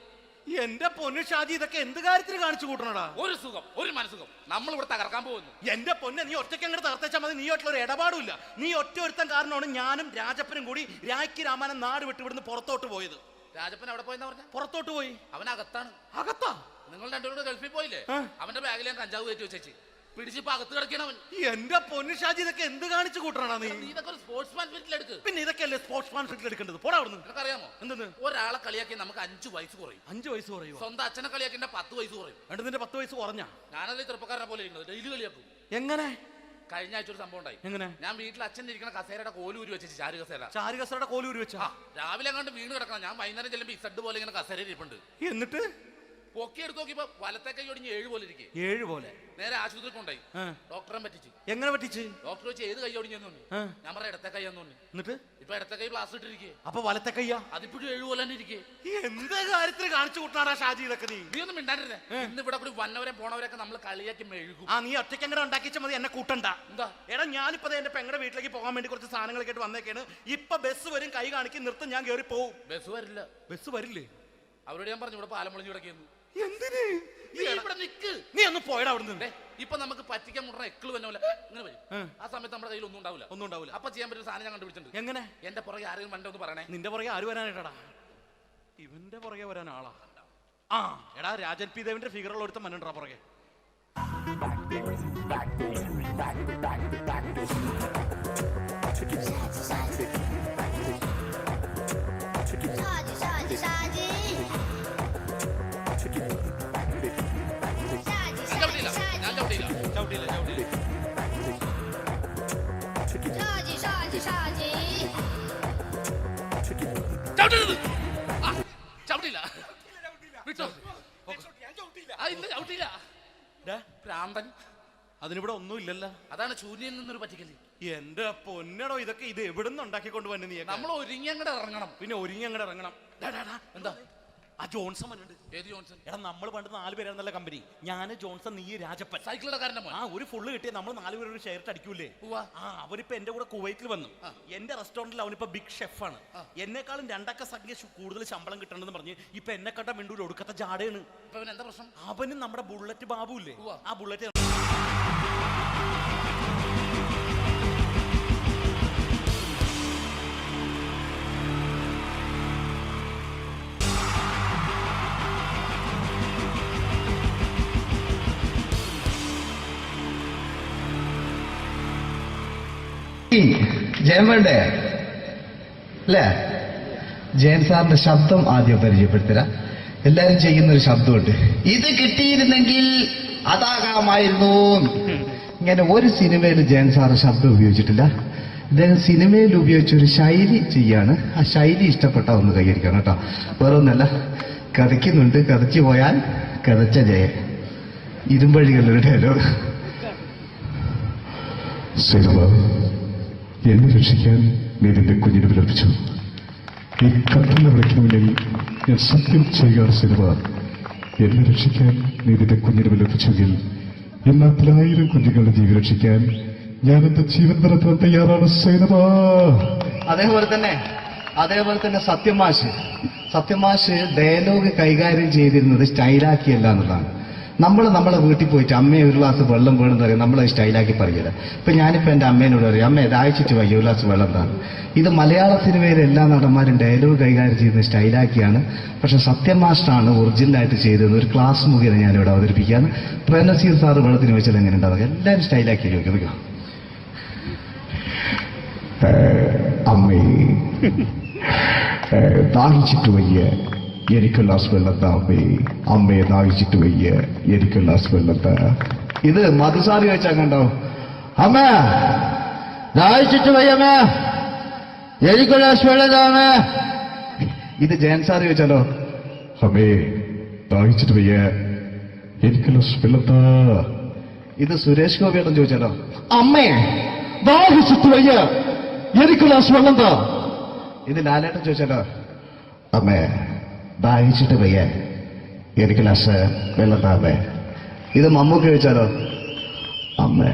എന്റെ പൊന്നു ഷാജി, ഇതൊക്കെ എന്ത് കാര്യത്തിന് കാണിച്ചു കൂട്ടണടാ? ഒരു സുഖം, ഒരു മനസ്സുഖം. നമ്മൾ ഇവിടെ തകർക്കാൻ പോകുന്നു. എന്റെ പൊന്നെ, നീ ഒറ്റയ്ക്ക് അങ്ങോട്ട് തകർത്തേച്ചാൽ മതി. നീ ഒറ്റ ഒരു ഇടപാടുമില്ല. നീ ഒറ്റ ഒരുത്തൻ കാരണമാണ് ഞാനും രാജപ്പനും കൂടി രാഖി രാമായണം നാട് വിട്ട് ഇവിടുന്ന് പുറത്തോട്ട് പോയത്. രാജപ്പൻ എവിടെ പോയെന്നാ പറഞ്ഞ? പുറത്തോട്ട് പോയി. അവനകത്താണ്. അകത്താ? നിങ്ങൾ രണ്ടുപേരും ഗൾഫിൽ പോയില്ലേ? അവന്റെ ബാഗിൽ ഞാൻ കഞ്ചാവ് കയറ്റി വെച്ചേച്ച് പിടിച്ചിപ്പോ അകത്ത് കിടക്കണവൻ. എന്റെ പൊന്നു ഷാജി, ഇതൊക്കെ എന്ത് കാണിച്ചു കൂട്ടണ നീ? ഇതൊക്കെ ഒരു സ്പോർട്സ്മാൻ സ്പിരിറ്റിൽ എടുക്ക്. പിന്നെ ഇതൊക്കെയല്ലേ സ്പോർട്സ്മാൻ സ്പിരിറ്റിൽ എടുക്കേണ്ടത്? പോടാ അവിടുന്ന്. നിനക്കറിയാമോ എന്തെന്ന്? ഒരാളെ കളിയാക്കി നമുക്ക് 5 വയസ്സ് കുറയും. 5 വയസ്സ് കുറയും? സ്വന്തം അച്ഛനെ കളിയാക്കി 10 വയസ്സ് കുറയും. നിന്റെ 10 വയസ്സ് കുറഞ്ഞാ? ഞാനത് ചെറുപ്പക്കാരനെ പോലെ ഇരിക്കുന്നത്, ഡെയിലി കളിയാക്കും. എങ്ങനെ? കഴിഞ്ഞ ആഴ്ച ഒരു സംഭവം ഉണ്ടായി. എങ്ങനെ? ഞാൻ വീട്ടിൽ അച്ഛൻ ഇരിക്കുന്ന കസേരയുടെ കോലൂരി വെച്ചു. ചാരു കസേരയുടെ കോലൂരി വെച്ചാ? രാവിലെ അങ്ങോട്ട് വീണ് കിടക്കണം. ഞാൻ വൈകുന്നേരം ചെല്ലുമ്പോ ഇസഡ് പോലെ ഇങ്ങനെ കസേര ഇരിപ്പുണ്ട്. എന്നിട്ട് പൊക്കി എടുത്ത് നോക്കിയപ്പോ വലത്തെ കൈ ഒടിഞ്ഞ് 7 പോലെ ഇരിക്കും. 7 പോലെ? നേരെ ആശുപത്രി കൊണ്ടായി. ഡോക്ടറെ പറ്റിച്ച്. എങ്ങനെ പറ്റിച്ച്? ഡോക്ടർ വെച്ച് ഏത് കൈ ഒടിഞ്ഞെന്ന് തോന്നി. ഞാൻ പറഞ്ഞ ഇടത്തെ കൈ എന്ന് തോന്നി. എന്നിട്ട് ഇപ്പൊ ഇടത്തെ കൈ പ്ലാസ്റ്റർ ഇട്ടിരിക്കേ. അപ്പൊ വലത്തെ കയ്യാ? അതിപ്പോഴും 7 പോലെ തന്നെ ഇരിക്കേ. എന്ത് കാര്യത്തിൽ കാണിച്ചു കൂട്ടാറാ ഷാജി ഇതൊക്കെ? നീ ഒന്നും മിണ്ടാണ്ടിരുന്നേ. ഇന്ന് ഇവിടെ കൂടി വന്നവരെ പോണവരൊക്കെ നമ്മൾ കളിയാക്കി മെഴുകും. നീ ഒറ്റയ്ക്ക് അങ്ങനെ ഉണ്ടാക്കിച്ച മതി, എന്നെ കൂട്ടണ്ട. എന്താ? എടാ, ഞാനിപ്പോ എന്റെ പെങ്ങളുടെ വീട്ടിലേക്ക് പോകാൻ വേണ്ടി കുറച്ച് സാധനങ്ങളൊക്കെ ആയിട്ട് വന്നേക്കാണ്. ഇപ്പൊ ബസ് വരും, കൈ കാണിക്കും, നിർത്തും, ഞാൻ കയറി പോവും. ബസ് വരില്ല. ബസ് വരില്ലേ? അവരോട് ഞാൻ പറഞ്ഞു ഇവിടെ പാലം പൊളിഞ്ഞു കിടക്കുന്നു. എന്തിന്? ഇവിടെ നിക്ക്. നീ ഒന്ന് പോയടാ അവിടുന്ന്. ഇപ്പൊ നമുക്ക് പറ്റിക്കാൻ മുട്ടുന്ന എക്കിള് തന്നെ ഇങ്ങനെ വരും. ആ സമയത്ത് നമ്മുടെ കയ്യിൽ ഒന്നും ഉണ്ടാവില്ല. അപ്പൊ ചെയ്യാൻ പറ്റുന്ന സാധനം ഞാൻ കണ്ടുപിടിച്ചിട്ടുണ്ട്. എങ്ങനെ? എന്റെ പുറകെ ആരെങ്കിലും വണ്ടി ഒന്ന് പറയണേ. നിന്റെ പുറകെ ആര് വരാനായിട്ടാ? ഇവന്റെ പുറകെ വരാൻ ആളാ. എടാ, രാജൻ പി ദേവിന്റെ ഫിഗറുള്ള ഒരുത്ത മനുണ്ടാ പുറകെ. അതിനിവിടെ ഒന്നും ഇല്ലല്ലോ. അതാണ് ശൂന്യൻ നിന്നൊരു പറ്റിക്കല്. എന്റെ പൊന്നടോ, ഇതൊക്കെ ഇത് എവിടുന്ന് ഉണ്ടാക്കിക്കൊണ്ട് വന്നു നീ? നമ്മൾ ഒരുങ്ങി അങ്ങോട്ട് ഇറങ്ങണം. പിന്നെ ഒരുങ്ങി അങ്ങോട്ട് ഇറങ്ങണം. എന്താ? ആ ജോൺസൺ വന്നിട്ടുണ്ട്. ഏത് ജോൺസൺ? എടാ, നമ്മൾ പണ്ട് 4 പേരായിരുന്നല്ല കമ്പനി. ഞാൻ, ജോൺസൺ, നീ, രാജപ്പൻ. സൈക്കിളുകാരന്റെ മോൻ. ഒരു ഫുള്ള് കിട്ടിയ നമ്മൾ 4 പേര് ഒരു ഷെയർ അടിക്കൂലേ? അവനിപ്പോ എന്റെ കൂടെ കുവൈറ്റിൽ വന്നു. എന്റെ റെസ്റ്റോറന്റിൽ അവനിപ്പോ ബിഗ് ഷെഫാണ്. എന്നെക്കാളും 2 അക്ക സംഖ്യ കൂടുതൽ ശമ്പളം കിട്ടണമെന്ന് പറഞ്ഞ് ഇപ്പൊ എന്നെക്കാട്ട മിണ്ടൂര് ഒടുക്കത്തെ ജാടയാണ്. എന്താ പ്രശ്നം? അവന് നമ്മുടെ ബുള്ളറ്റ് ബാബു ഇല്ലേ, ആ ബുള്ളറ്റ് ജയൻ വേണ്ടേ അല്ലേ? ജയൻ സാറിന്റെ ശബ്ദം ആദ്യം പരിചയപ്പെടുത്തരാ. എല്ലാരും ചെയ്യുന്ന ഒരു ശബ്ദമുണ്ട്, ഇത് കിട്ടിയിരുന്നെങ്കിൽ അതാകാമായിരുന്നു. ഇങ്ങനെ ഒരു സിനിമയിൽ ജയൻ സാറ് ശബ്ദം ഉപയോഗിച്ചിട്ടില്ല. ഇദ്ദേഹം സിനിമയിൽ ഉപയോഗിച്ചൊരു ശൈലി ചെയ്യാണ്. ആ ശൈലി ഇഷ്ടപ്പെട്ട ഒന്ന് കൈകരിക്കണം കേട്ടോ. വേറെ ഒന്നല്ല, കഥയ്ക്കുന്നുണ്ട്, കഥച്ചു പോയാൽ കഥച്ച ജയ. ഇരുമ്പഴികളുടെ ഡയലോഗ്. സേനബ, എന്നെ രക്ഷിക്കാൻ നീ നിന്റെ കുഞ്ഞിനെ വിലപിച്ചു. ഈ കത്തന്നെ വിളിക്കണമെങ്കിൽ ഞാൻ സത്യം ചെയ്യുക സേനബ. എന്നെ രക്ഷിക്കാൻ നീ നിന്റെ കുഞ്ഞിനെ വിലപിച്ചെങ്കിൽ ഈ നാട്ടിൽ 1000 കുഞ്ഞുങ്ങളുടെ ജീവൻ രക്ഷിക്കാൻ ഞാൻ എന്റെ ജീവൻ നടത്താൻ തയ്യാറാണ് സേനബ. അതേപോലെ തന്നെ സത്യമാഷ് ഡയലോഗ് കൈകാര്യം ചെയ്തിരുന്നത് സ്റ്റൈലാക്കിയല്ല എന്നുള്ളതാണ്. നമ്മളെ വീട്ടിൽ പോയിട്ട് അമ്മയെ ഒരു ഗ്ലാസ് വെള്ളം വേണമെന്ന് പറയും, നമ്മളത് സ്റ്റൈലാക്കി പറയില്ല. ഇപ്പൊ ഞാനിപ്പോ എന്റെ അമ്മേനോട് പറയും, അമ്മ ദാഹിച്ചിട്ട് വയ്യ, ഒരു ഗ്ലാസ് വെള്ളം എന്താണ്. ഇത് മലയാള സിനിമയിലെ എല്ലാ നടന്മാരും ഡയലോഗ് കൈകാര്യം ചെയ്യുന്നത് സ്റ്റൈലാക്കിയാണ്. പക്ഷെ സത്യമാഷ്ടാണ് ഒറിജിനലായിട്ട് ചെയ്തത്. ഒരു ക്ലാസ് മുഖേന ഞാനിവിടെ അവതരിപ്പിക്കുകയാണ്. പ്രേംനസീർ സാറ് വെള്ളത്തിന് വെച്ചാൽ എങ്ങനെ ഉണ്ടാവുക? എല്ലാവരും സ്റ്റൈലാക്കി ചോദിക്കും. അമ്മേ, ദാഹിച്ചിട്ട് വയ്യ, എനിക്ക് ഗ്ലാസ് വെള്ളം താ അമ്മേ. അമ്മയെ ദാഹിച്ചിട്ട് വയ്യ, എനിക്ക് ഗ്ലാസ് വെള്ളം താ. ഇത് മധുസാറി വെച്ചാൽ കണ്ടോ, അമ്മ ദാഹിച്ചിട്ട് വയ്യമ്മ, എനിക്ക് ഗ്ലാസ് വെള്ളം താ അമ്മ. ഇത് ജയൻ സാറി വെച്ചാലോ, അമ്മേ ദാഹിച്ചിട്ട് വയ്യ, എനിക്ക് ഗ്ലാസ് വെള്ളം താ. ഇത് സുരേഷ് ഗോപിയോടും ചോദിച്ചാലോ, അമ്മേ ദാഹിച്ചിട്ട് വയ്യ, എനിക്ക് ഗ്ലാസ് വെള്ളം താ. ഇത് ലാലേട്ടൻ ചോദിച്ചാലോ, അമ്മേ ദാഹിച്ചിട്ട് വയ്യ, എനിക്ക് ഗ്ലാസ് വെള്ളം താ അമ്മേ. ഇത് മമ്മൂക്ക് ചോദിച്ചാലോ, അമ്മേ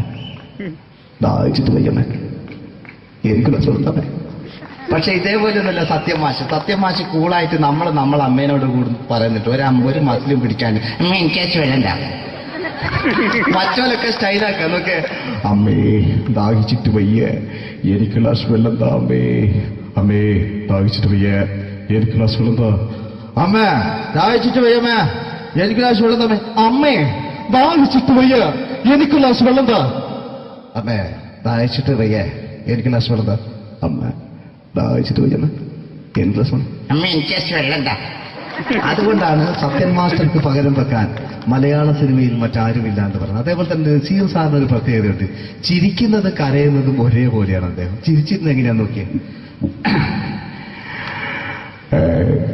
ദാഹിച്ചിട്ട് വയ്യമ്മേ, എനിക്ക് ഗ്ലാസ് വെള്ളം താ അമ്മേ. പക്ഷെ ഇതേപോലെയൊന്നുമല്ല സത്യമാഷ് കൂളായിട്ട് നമ്മളെ അമ്മേനോട് കൂടി പറയുന്നിട്ട് ഒരു മസിലും പിടിക്കാൻ എനിക്ക് വേണ്ട. മറ്റോലൊക്കെ സ്റ്റൈലാക്കാം നോക്കെ. അമ്മേ ദാഹിച്ചിട്ട് വയ്യ, എനിക്ക് ഗ്ലാസ് വെള്ളം താ അമ്മേ. അമ്മേ ദാഹിച്ചിട്ട് വയ്യ, എനിക്ക് ഗ്ലാസ് വെള്ളം താ. അമ്മ ദാഹിച്ചിട്ട് വയ്യമ്മ, എനിക്ക് ഗ്ലാസ് വെള്ളം തമ്മേ. അമ്മേ ദാഹിച്ചിട്ട് വയ്യ, എനിക്ക് ഗ്ലാസ് വെള്ളം താ. അമ്മേ ദാഹിച്ചിട്ട് വയ്യ, എനിക്ക് ഗ്ലാസ് വെള്ളം താ. അമ്മ ദാഹിച്ചിട്ട് വയ്യമ്മ, എനിക്ക് ഗ്ലാസ് വെള്ളം. അമ്മ എനിക്ക് വെള്ളം താ. അതുകൊണ്ടാണ് സത്യൻ മാസ്റ്റർക്ക് പകരം വെക്കാൻ മലയാള സിനിമയിൽ മറ്റാരുമില്ല എന്ന് പറയുന്നത്. അതേപോലെ തന്നെ നസീർ സാറിന് ഒരു പ്രത്യേകതയുണ്ട്. ചിരിക്കുന്നത് കരയുന്നതും ഒരേപോലെയാണ് അദ്ദേഹം. ചിരിച്ചിരുന്നത് എങ്ങനെയാന്ന് നോക്കിയേ.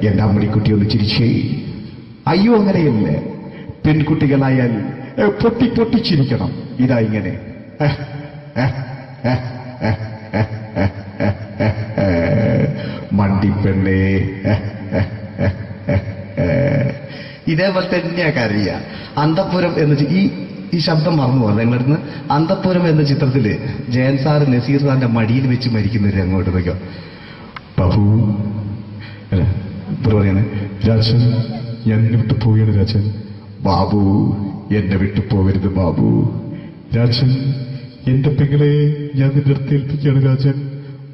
എന്റെ അമ്മണിക്കുട്ടി ഒന്ന് ചിരിച്ചേ. അയ്യോ അങ്ങനെയല്ലേ, പെൺകുട്ടികളായാൽ പൊട്ടി ചിരിക്കണം. ഇതാ ഇങ്ങനെ മണ്ടിപ്പെണ്ണേ. ഇതേപോലെ തന്നെയാ കരയ. അന്തപ്പുരം എന്ന് ഈ ശബ്ദം മറന്നു പോകാം നിങ്ങളടുന്ന്. അന്തപ്പുരം എന്ന ചിത്രത്തില് ജയൻ സാറ് നസീർ സാറിന്റെ മടിയിൽ വെച്ച് മരിക്കുന്ന ഒരു രംഗോട്ട് നോക്കോ. ബാബു പറയാണ്, രാജൻ ഞാൻ എന്നെ വിട്ടു പോവുകയാണ് രാജൻ. ബാബു എന്നെ വിട്ടു പോകരുത് ബാബു. രാജൻ എന്റെ പെങ്ങളെ ഞാൻ നിന്റെ അടുത്ത് ഏൽപ്പിക്കുകയാണ് രാജൻ.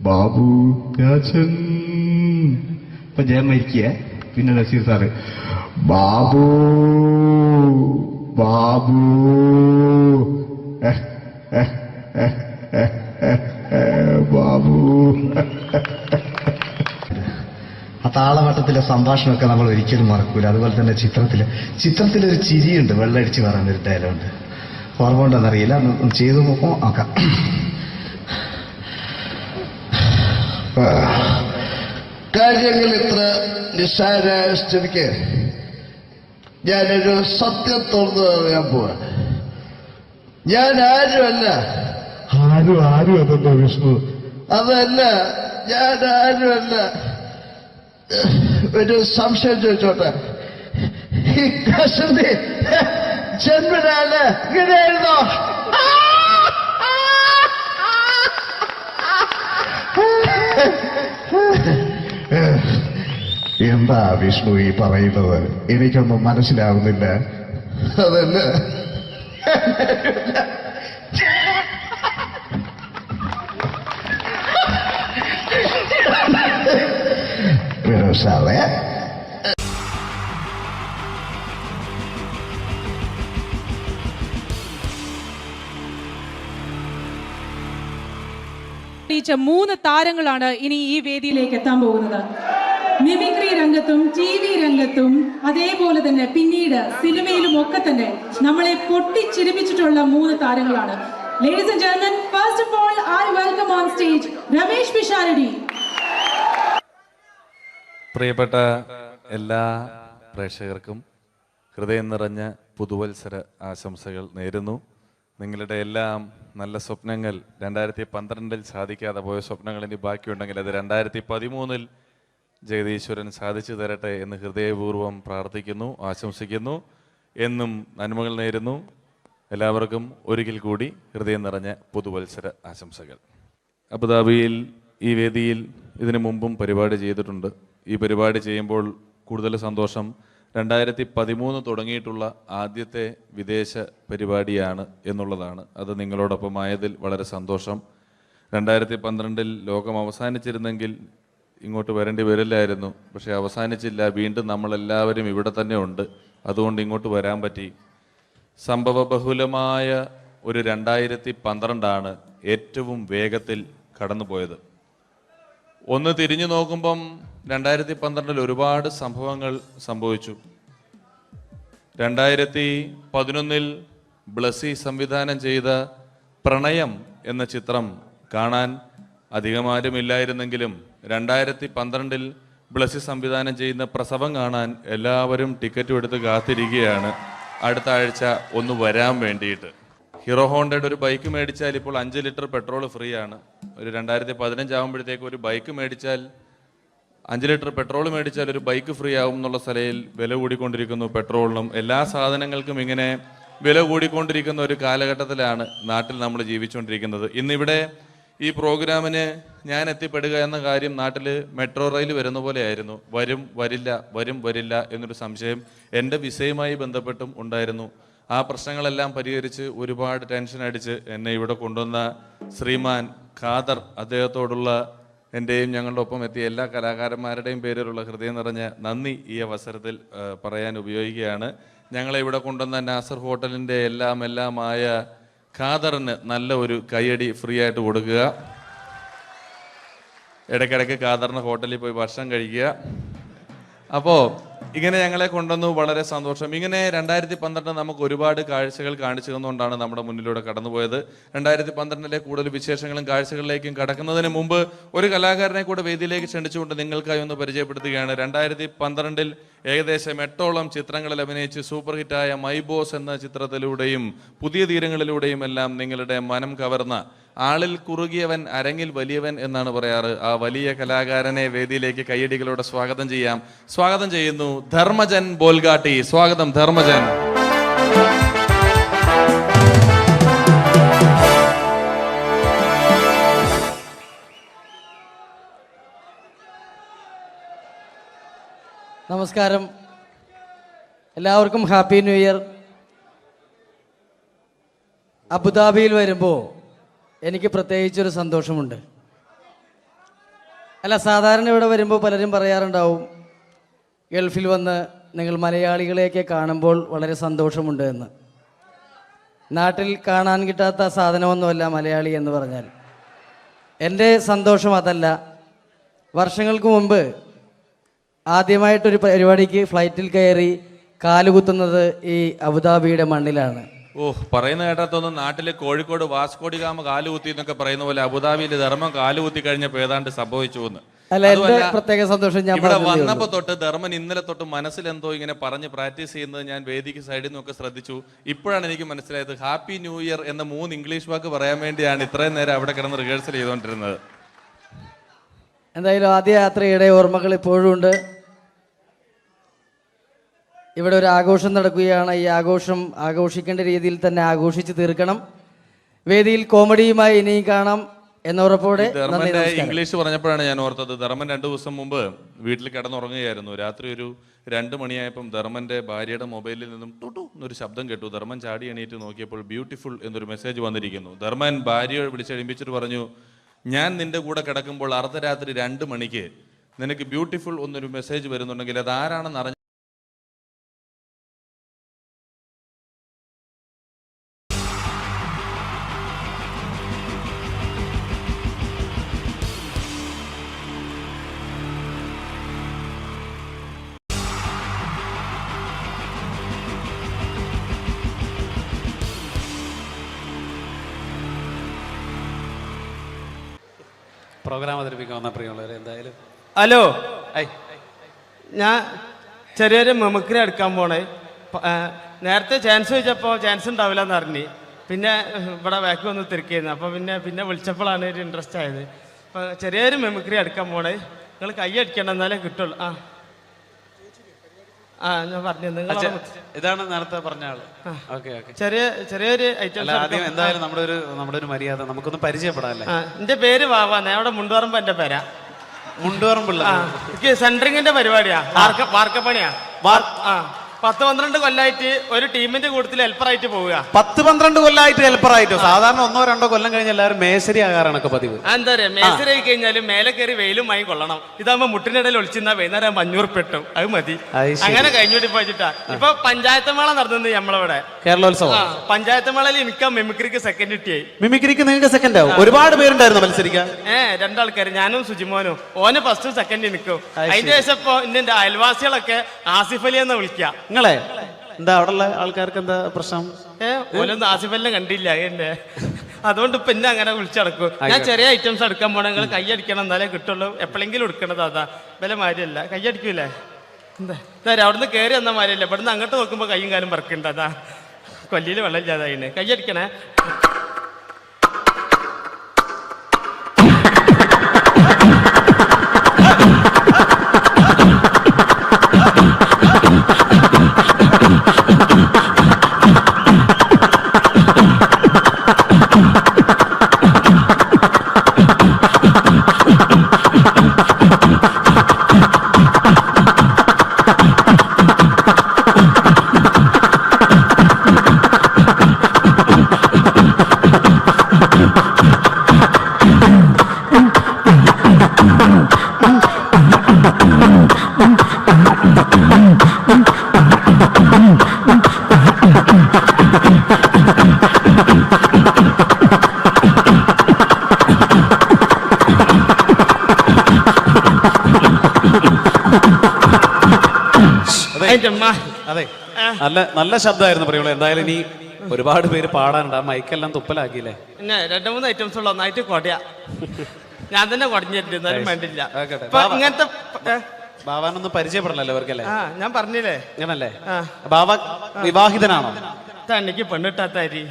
ബാബു രാജൻ. ഇപ്പൊ ജയൻ മരിക്കുക. പിന്നെ നസീർ സാറ് ബാബു ബാബു ബാബു. ആ താളവട്ടത്തിലെ സംഭാഷണമൊക്കെ നമ്മൾ ഒരിക്കലും മറക്കൂല. അതുപോലെ തന്നെ ചിത്രത്തിലൊരു ചിരിയുണ്ട്, വെള്ളടിച്ച് പറയാൻ ഒരു ഡയലോഗുണ്ട്. ഓർമ്മ ഉണ്ടെന്നറിയില്ല, ഒന്ന് ചെയ്തു നോക്കാം. കാര്യങ്ങൾ ഇത്ര നിസ്സാരമായ സ്ഥിതിക്ക് ഞാനൊരു സത്യം തുറന്നു പറയാൻ പോവാ. ഞാൻ ആരുമല്ല. ആരും അതല്ലോ വിഷ്ണു. അതല്ല, ഞാൻ ആരുമല്ല. ഒരു സംശയം ചോദിച്ചോട്ടെ, ഈ കസന്തി ജന്മനാണ് ഇങ്ങനെയായിരുന്നോ? എന്താ വിഷ്ണു ഈ പറയുന്നത്? എനിക്കൊന്നും മനസ്സിലാവുന്നില്ല. അതല്ല, സാറേ ടീച്ചർ 3 താരങ്ങളാണ് ഇനി ഈ വേദിയിലേക്ക് എത്താൻ പോകുന്നത്. മിമിക്രി രംഗത്തും TV രംഗത്തും അതേപോലെ തന്നെ പിന്നീട് സിനിമയിലും ഒക്കെ തന്നെ നമ്മളെ പൊട്ടിച്ചിരിപ്പിച്ചിട്ടുള്ള 3 താരങ്ങളാണ്. Ladies and gentlemen, first of all, I welcome on stage Ramesh Pisharadi. പ്രിയപ്പെട്ട എല്ലാ പ്രേക്ഷകർക്കും ഹൃദയം നിറഞ്ഞ പുതുവത്സര ആശംസകൾ നേരുന്നു. നിങ്ങളുടെ എല്ലാം നല്ല സ്വപ്നങ്ങൾ 2012 സാധിക്കാതെ പോയ സ്വപ്നങ്ങൾ ഇനി ബാക്കിയുണ്ടെങ്കിൽ അത് 2013 ജഗദീശ്വരൻ സാധിച്ചു തരട്ടെ എന്ന് ഹൃദയപൂർവ്വം പ്രാർത്ഥിക്കുന്നു, ആശംസിക്കുന്നു. എന്നും നന്മകൾ നേരുന്നു. എല്ലാവർക്കും ഒരിക്കൽ കൂടി ഹൃദയം നിറഞ്ഞ പുതുവത്സര ആശംസകൾ. അബുദാബിയിൽ ഈ വേദിയിൽ ഇതിനു മുമ്പും പരിപാടി ചെയ്തിട്ടുണ്ട്. ഈ പരിപാടി ചെയ്യുമ്പോൾ കൂടുതൽ സന്തോഷം 2013 തുടങ്ങിയിട്ടുള്ള ആദ്യത്തെ വിദേശ പരിപാടിയാണ് എന്നുള്ളതാണ്. അത് നിങ്ങളോടൊപ്പം ആയതിൽ വളരെ സന്തോഷം. 2012 ലോകം അവസാനിച്ചിരുന്നെങ്കിൽ ഇങ്ങോട്ട് വരേണ്ടി വരില്ലായിരുന്നു. പക്ഷേ അവസാനിച്ചില്ല. വീണ്ടും നമ്മളെല്ലാവരും ഇവിടെ തന്നെ ഉണ്ട്. അതുകൊണ്ട് ഇങ്ങോട്ട് വരാൻ പറ്റി. സംഭവബഹുലമായ ഒരു 2012 ഏറ്റവും വേഗത്തിൽ കടന്നുപോയത്. ഒന്ന് തിരിഞ്ഞു നോക്കുമ്പം 2012 ഒരുപാട് സംഭവങ്ങൾ സംഭവിച്ചു. 2011 ബ്ലസി സംവിധാനം ചെയ്ത പ്രണയം എന്ന ചിത്രം കാണാൻ അധികമാരുമില്ലായിരുന്നെങ്കിലും 2012 ബ്ലസി സംവിധാനം ചെയ്യുന്ന പ്രസവം കാണാൻ എല്ലാവരും ടിക്കറ്റും എടുത്ത് കാത്തിരിക്കുകയാണ് അടുത്ത ആഴ്ച ഒന്ന് വരാൻ വേണ്ടിയിട്ട്. ഹീറോ ഹോണ്ടയുടെ ഒരു ബൈക്ക് മേടിച്ചാൽ ഇപ്പോൾ 5 ലിറ്റർ പെട്രോൾ ഫ്രീ ആണ്. ഒരു 2015 ആകുമ്പോഴത്തേക്ക് ഒരു ബൈക്ക് മേടിച്ചാൽ 5 ലിറ്റർ പെട്രോൾ മേടിച്ചാൽ ഒരു ബൈക്ക് ഫ്രീ ആവും എന്നുള്ള സ്ഥലയിൽ വില കൂടിക്കൊണ്ടിരിക്കുന്നു. പെട്രോളിനും എല്ലാ സാധനങ്ങൾക്കും ഇങ്ങനെ വില കൂടിക്കൊണ്ടിരിക്കുന്ന ഒരു കാലഘട്ടത്തിലാണ് നാട്ടിൽ നമ്മൾ ജീവിച്ചുകൊണ്ടിരിക്കുന്നത്. ഇന്നിവിടെ ഈ പ്രോഗ്രാമിന് ഞാൻ എത്തിപ്പെടുക എന്ന കാര്യം നാട്ടിൽ മെട്രോ റെയിൽ വരുന്ന പോലെയായിരുന്നു. വരും വരില്ല എന്നൊരു സംശയം എൻ്റെ വിസയുമായി ബന്ധപ്പെട്ടും ഉണ്ടായിരുന്നു. ആ പ്രശ്നങ്ങളെല്ലാം പരിഹരിച്ച് ഒരുപാട് ടെൻഷൻ അടിച്ച് എന്നെ ഇവിടെ കൊണ്ടുവന്ന ശ്രീമാൻ ഖാദർ, അദ്ദേഹത്തോടുള്ള എൻ്റെയും ഞങ്ങളുടെ ഒപ്പം എത്തിയ എല്ലാ കലാകാരന്മാരുടെയും പേരിലുള്ള ഹൃദയം നിറഞ്ഞ നന്ദി ഈ അവസരത്തിൽ പറയാൻ ഉപയോഗിക്കുകയാണ്. ഞങ്ങളെ ഇവിടെ കൊണ്ടുവന്ന നാസർ ഹോട്ടലിൻ്റെ എല്ലാമായ ഖാദറിന് നല്ല ഒരു കൈയടി ഫ്രീ ആയിട്ട് കൊടുക്കുക. ഇടയ്ക്കിടയ്ക്ക് ഖാദറിന് ഹോട്ടലിൽ പോയി ഭക്ഷണം കഴിക്കുക. അപ്പോൾ ഇങ്ങനെ ഞങ്ങളെ കൊണ്ടുവന്നു, വളരെ സന്തോഷം. ഇങ്ങനെ 2012 നമുക്ക് ഒരുപാട് കാഴ്ചകൾ കാണിച്ചു തന്നുകൊണ്ടാണ് നമ്മുടെ മുന്നിലൂടെ കടന്നുപോയത്. 2012 കൂടുതൽ വിശേഷങ്ങളും കാഴ്ചകളിലേക്കും കടക്കുന്നതിന് മുമ്പ് ഒരു കലാകാരനെ കൂടെ വേദിയിലേക്ക് ക്ഷണിച്ചുകൊണ്ട് നിങ്ങൾക്കായി ഒന്ന് പരിചയപ്പെടുത്തുകയാണ്. 2012 ഏകദേശം 8ഓളം ചിത്രങ്ങളിൽ അഭിനയിച്ച് സൂപ്പർ ഹിറ്റായ മൈ ബോസ് എന്ന ചിത്രത്തിലൂടെയും പുതിയ തീരങ്ങളിലൂടെയും എല്ലാം നിങ്ങളുടെ മനം കവർന്ന, ആളിൽ കുറുകിയവൻ അരങ്ങിൽ വലിയവൻ എന്നാണ് പറയാറ്, ആ വലിയ കലാകാരനെ വേദിയിലേക്ക് കയ്യടികളോടെ സ്വാഗതം ചെയ്യാം. സ്വാഗതം ചെയ്യുന്നു ധർമ്മജൻ ബോൽഗാട്ടി. സ്വാഗതം ധർമ്മജൻ. നമസ്കാരം, എല്ലാവർക്കും ഹാപ്പി ന്യൂ ഇയർ. അബുദാബിയിൽ വരുമ്പോൾ എനിക്ക് പ്രത്യേകിച്ചൊരു സന്തോഷമുണ്ട്. അല്ല, സാധാരണ ഇവിടെ വരുമ്പോൾ പലരും പറയാറുണ്ടാവും ഗൾഫിൽ വന്ന് നിങ്ങൾ മലയാളികളെയൊക്കെ കാണുമ്പോൾ വളരെ സന്തോഷമുണ്ട് എന്ന്. നാട്ടിൽ കാണാൻ കിട്ടാത്ത സാധനമൊന്നുമല്ല മലയാളി എന്ന് പറഞ്ഞാൽ. എൻ്റെ സന്തോഷം അതല്ല. വർഷങ്ങൾക്ക് മുമ്പ് ആദ്യമായിട്ടൊരു പരിപാടിക്ക് ഫ്ലൈറ്റിൽ കയറി കാലുകുത്തുന്നത് ഈ അബുദാബിയുടെ മണ്ണിലാണ്. പറയുന്ന കേട്ടാത്തൊന്നും നാട്ടില് കോഴിക്കോട് വാസ്കോഡിഗാമ കാലുകുത്തി എന്നൊക്കെ പറയുന്ന പോലെ അബുദാബിയിൽ ധർമ്മം കാലുകുത്തി കഴിഞ്ഞപ്പോൾ ഏതാണ്ട് സംഭവിച്ചു എന്ന്. പ്രത്യേക സന്തോഷം. ഞാൻ ഇവിടെ വന്നപ്പോ തൊട്ട് ധർമ്മൻ ഇന്നലെ തൊട്ട് മനസ്സിലെന്തോ ഇങ്ങനെ പറഞ്ഞ് പ്രാക്ടീസ് ചെയ്യുന്നത് ഞാൻ വേദിക്ക് സൈഡിൽ നിന്നൊക്കെ ശ്രദ്ധിച്ചു. ഇപ്പോഴാണ് എനിക്ക് മനസ്സിലായത് ഹാപ്പി ന്യൂ ഇയർ എന്ന 3 ഇംഗ്ലീഷ് വാക്ക് പറയാൻ വേണ്ടിയാണ് ഇത്രയും നേരം അവിടെ കിടന്ന് റിഹേഴ്സൽ ചെയ്തുകൊണ്ടിരുന്നത്. എന്തായാലും ആദ്യ യാത്രയുടെ ഓർമ്മകൾ ഇപ്പോഴും ഉണ്ട്. ഇവിടെ ഒരു ആഘോഷം നടക്കുകയാണ്. ഈ ആഘോഷം ആഘോഷിക്കേണ്ട രീതിയിൽ തന്നെ ആഘോഷിച്ച് തീർക്കണം. വേദിയിൽ കോമഡിയുമായി ഇനിയും കാണാം എന്നുറപ്പോടെ. ധർമ്മന്റെ ഇംഗ്ലീഷ് പറഞ്ഞപ്പോഴാണ് ഞാൻ ഓർത്തത്, ധർമ്മൻ 2 ദിവസം മുമ്പ് വീട്ടിൽ കിടന്നുറങ്ങുകയായിരുന്നു. രാത്രി ഒരു 2 മണിയായപ്പം ധർമ്മന്റെ ഭാര്യയുടെ മൊബൈലിൽ നിന്നും ടുട്ടു എന്നൊരു ശബ്ദം കേട്ടു. ധർമ്മൻ ചാടി എണീറ്റ് നോക്കിയപ്പോൾ ബ്യൂട്ടിഫുൾ എന്നൊരു മെസ്സേജ് വന്നിരിക്കുന്നു. ധർമ്മൻ ഭാര്യയെ വിളിച്ചെഴുപ്പിച്ചിട്ട് പറഞ്ഞു, ഞാൻ നിന്റെ കൂടെ കിടക്കുമ്പോൾ അർദ്ധരാത്രി 2 മണിക്ക് നിനക്ക് ബ്യൂട്ടിഫുൾ എന്നൊരു മെസ്സേജ് വരുന്നുണ്ടെങ്കിൽ അത് ആരാണെന്ന് അറിഞ്ഞ പ്രോഗ്രാം അവതരിപ്പിക്കാൻ വന്ന പ്രിയമുള്ളവരെ എന്തായാലും ഹലോ, ഞാൻ ചെറിയൊരു മെമിക്രി എടുക്കാൻ പോണേ. നേരത്തെ ചാൻസ് ചോദിച്ചപ്പോൾ ചാൻസ് ഉണ്ടാവില്ല എന്ന് അറിഞ്ഞ്, പിന്നെ ഇവിടെ ബാക്ക് വന്ന് തിരക്കിയിരുന്നു. അപ്പോൾ പിന്നെ വിളിച്ചപ്പോഴാണ് ഒരു ഇൻട്രസ്റ്റ് ആയത്. അപ്പോൾ ചെറിയൊരു മെമിക്രി എടുക്കാൻ പോണേ. നിങ്ങൾ കൈ അടിക്കണം, എന്നാലേ കിട്ടുള്ളൂ. ഞാൻ പറഞ്ഞു, നിങ്ങൾ ഇതാണ് നേരത്തെ പറഞ്ഞ ആള്. ഓക്കെ ഓക്കെ, ചെറിയൊരു ഐറ്റം. ആദ്യം എന്തായാലും നമ്മുടെ ഒരു മര്യാദ നമുക്കൊന്ന് പരിചയപ്പെടാല്ലേ. എൻ്റെ പേര് വാവാ, അവിടെ മുണ്ടുപറമ്പ് എൻ്റെ പേരാ. മുണ്ടുപറമ്പുള്ള എനിക്ക് സെൻട്രിങ്ങിന്റെ പരിപാടിയാ, വാർക്കപ്പണിയാ. 10-12 കൊല്ലായിട്ട് ഒരു ടീമിന്റെ കൂട്ടത്തിൽ ഹെൽപ്പറായിട്ട് പോവുക. 10-12 കൊല്ലമായിട്ട് ഹെൽപ്പറായിട്ടോ? സാധാരണ 1-2 കൊല്ലം കഴിഞ്ഞ് എല്ലാവരും മേശരി ആകാറാണൊക്കെ പതിവ്. എന്താ പറയാ, മേശരി ആയി കഴിഞ്ഞാലും മേലെ കയറി വെയിലും വാങ്ങി കൊള്ളണം. ഇതാകുമ്പോ മുട്ടിനിടയിൽ ഒളിച്ചിരുന്ന വൈകുന്നേരം 500 പെട്ടും, അത് മതി. അങ്ങനെ കഴിഞ്ഞോട്ടി പോയിട്ടാ. ഇപ്പൊ പഞ്ചായത്ത് മേള നടന്നത് നമ്മളിവിടെ, കേരളോത്സവം. പഞ്ചായത്ത് മേളയിൽ എനിക്ക് മിമിക്രിക്ക് സെക്കൻഡ് കിട്ടിയായി. മിമിക്രിക്ക് നിങ്ങൾക്ക് സെക്കൻഡ് ആവും? ഒരുപാട് പേരുണ്ടായിരുന്നു മത്സരിക്കാൻ. 2 ആൾക്കാർ, ഞാനും സുജിമോനും. ഓന് ഫസ്റ്റ് സെക്കൻഡ് നിൽക്കും. അതിന്റെ ശേഷം ഇപ്പൊ എന്റെ അയൽവാസികളൊക്കെ ആസിഫ് അലി എന്ന് വിളിക്കാം. നിങ്ങളെ എന്താ അവിടെ ഉള്ള ആൾക്കാർക്ക് എന്താ പ്രശ്നം? ഓലൊന്നും ആസിഫ് അലിനെ കണ്ടില്ല എന്നെ, അതുകൊണ്ട് ഇപ്പൊ എന്നെ അങ്ങനെ വിളിച്ചടക്കും. ഞാൻ ചെറിയ ഐറ്റംസ് എടുക്കാൻ പോണേ, നിങ്ങൾ കൈ അടിക്കണം, എന്നാലേ കിട്ടുള്ളൂ. എപ്പോഴെങ്കിലും എടുക്കണത് അതാ, വില മാരിയല്ല. കൈ അടിക്കൂലേ? എന്താ അവിടുന്ന് കയറി വന്ന മാരിയല്ല, ഇവിടുന്ന് അങ്ങോട്ട് നോക്കുമ്പോ കൈയും കാലും പറക്കുന്നുണ്ട്. അതാ കൊല്ലിയിൽ വെള്ളം ഇല്ലാതായിന്. കൈ അടിക്കണേ. അതെ, നല്ല ശബ്ദമായിരുന്നു പറയുള്ളൂ. എന്തായാലും ഇനി ഒരുപാട് പേര് പാടാനുണ്ട്. ആ മൈക്കെല്ലാം തുപ്പലാക്കിയില്ലേ? പിന്നെ 2-3 ഐറ്റംസ് ഉള്ള ഒന്നായിട്ട് കൊടയാ. ഞാൻ തന്നെ കുടഞ്ഞിട്ടുണ്ട്, എന്നാലും വേണ്ടില്ല. ഇങ്ങനത്തെ ബാവാനൊന്നും പരിചയപ്പെടണല്ലോ ഇവർക്കല്ലേ? ഞാൻ പറഞ്ഞില്ലേ അങ്ങനല്ലേ? ബാവ വിവാഹിതനാണോ? എനിക്ക് പെണ്ണിട്ടാത്താരി.